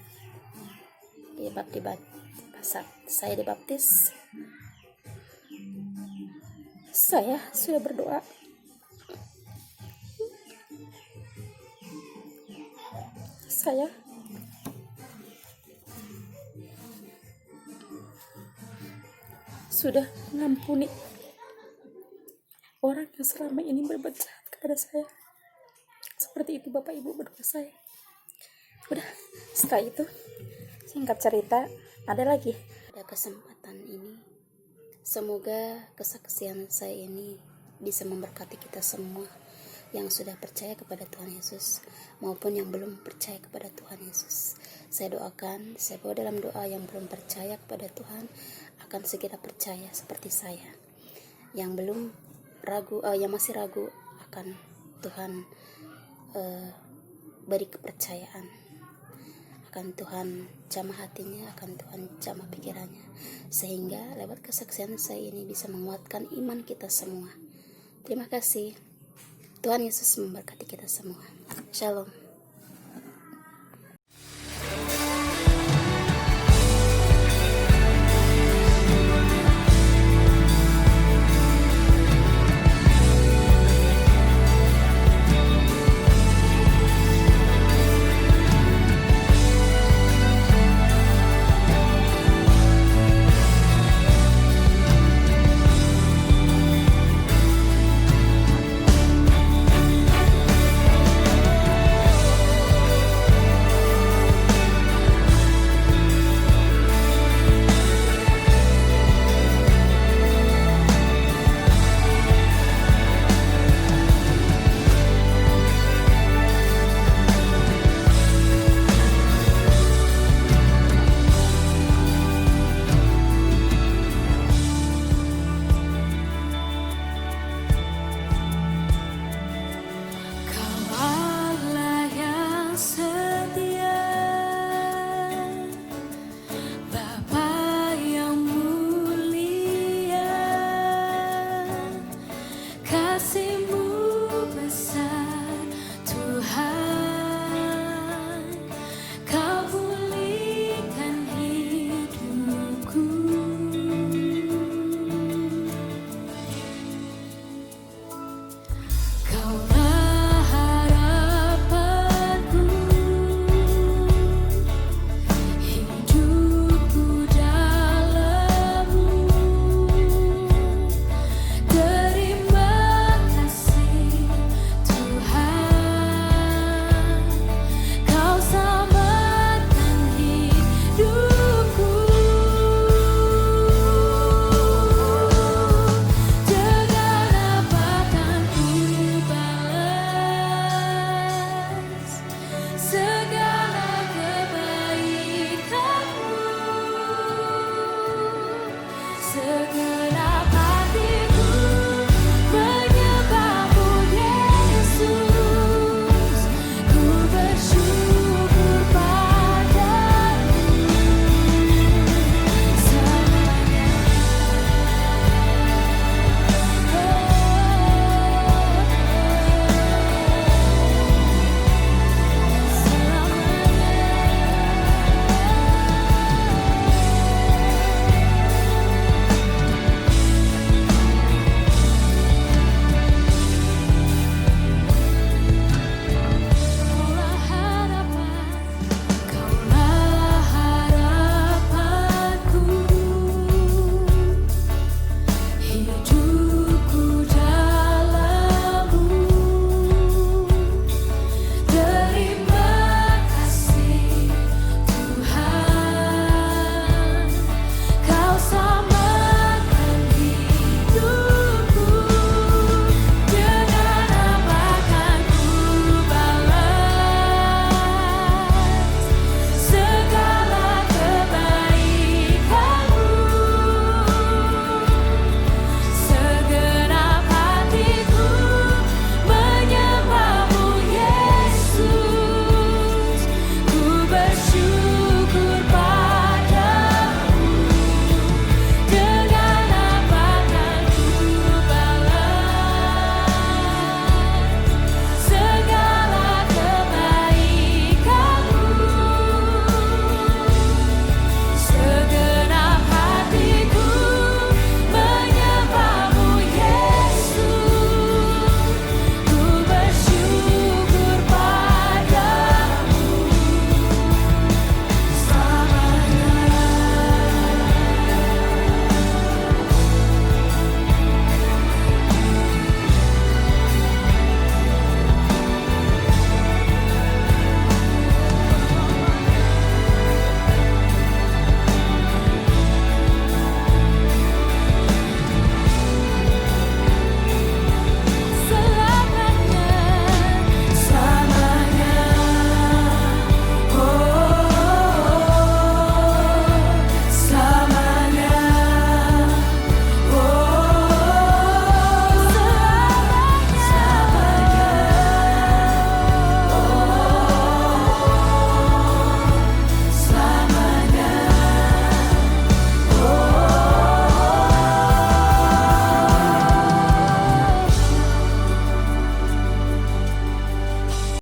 S4: Saya dibaptis, saya sudah berdoa, saya sudah mengampuni orang yang selama ini berbuat jahat kepada saya. Seperti itu, Bapak Ibu, berdoa saya. Udah, setelah itu singkat cerita, ada kesempatan ini. Semoga kesaksian saya ini bisa memberkati kita semua yang sudah percaya kepada Tuhan Yesus maupun yang belum percaya kepada Tuhan Yesus. Saya doakan, saya bawa dalam doa yang belum percaya kepada Tuhan akan segera percaya seperti saya. Yang belum ragu, yang masih ragu akan Tuhan beri kepercayaan. Akan Tuhan jamah hatinya, akan Tuhan jamah pikirannya, sehingga lewat kesaksian saya ini bisa menguatkan iman kita semua. Terima kasih. Tuhan Yesus memberkati kita semua. Shalom.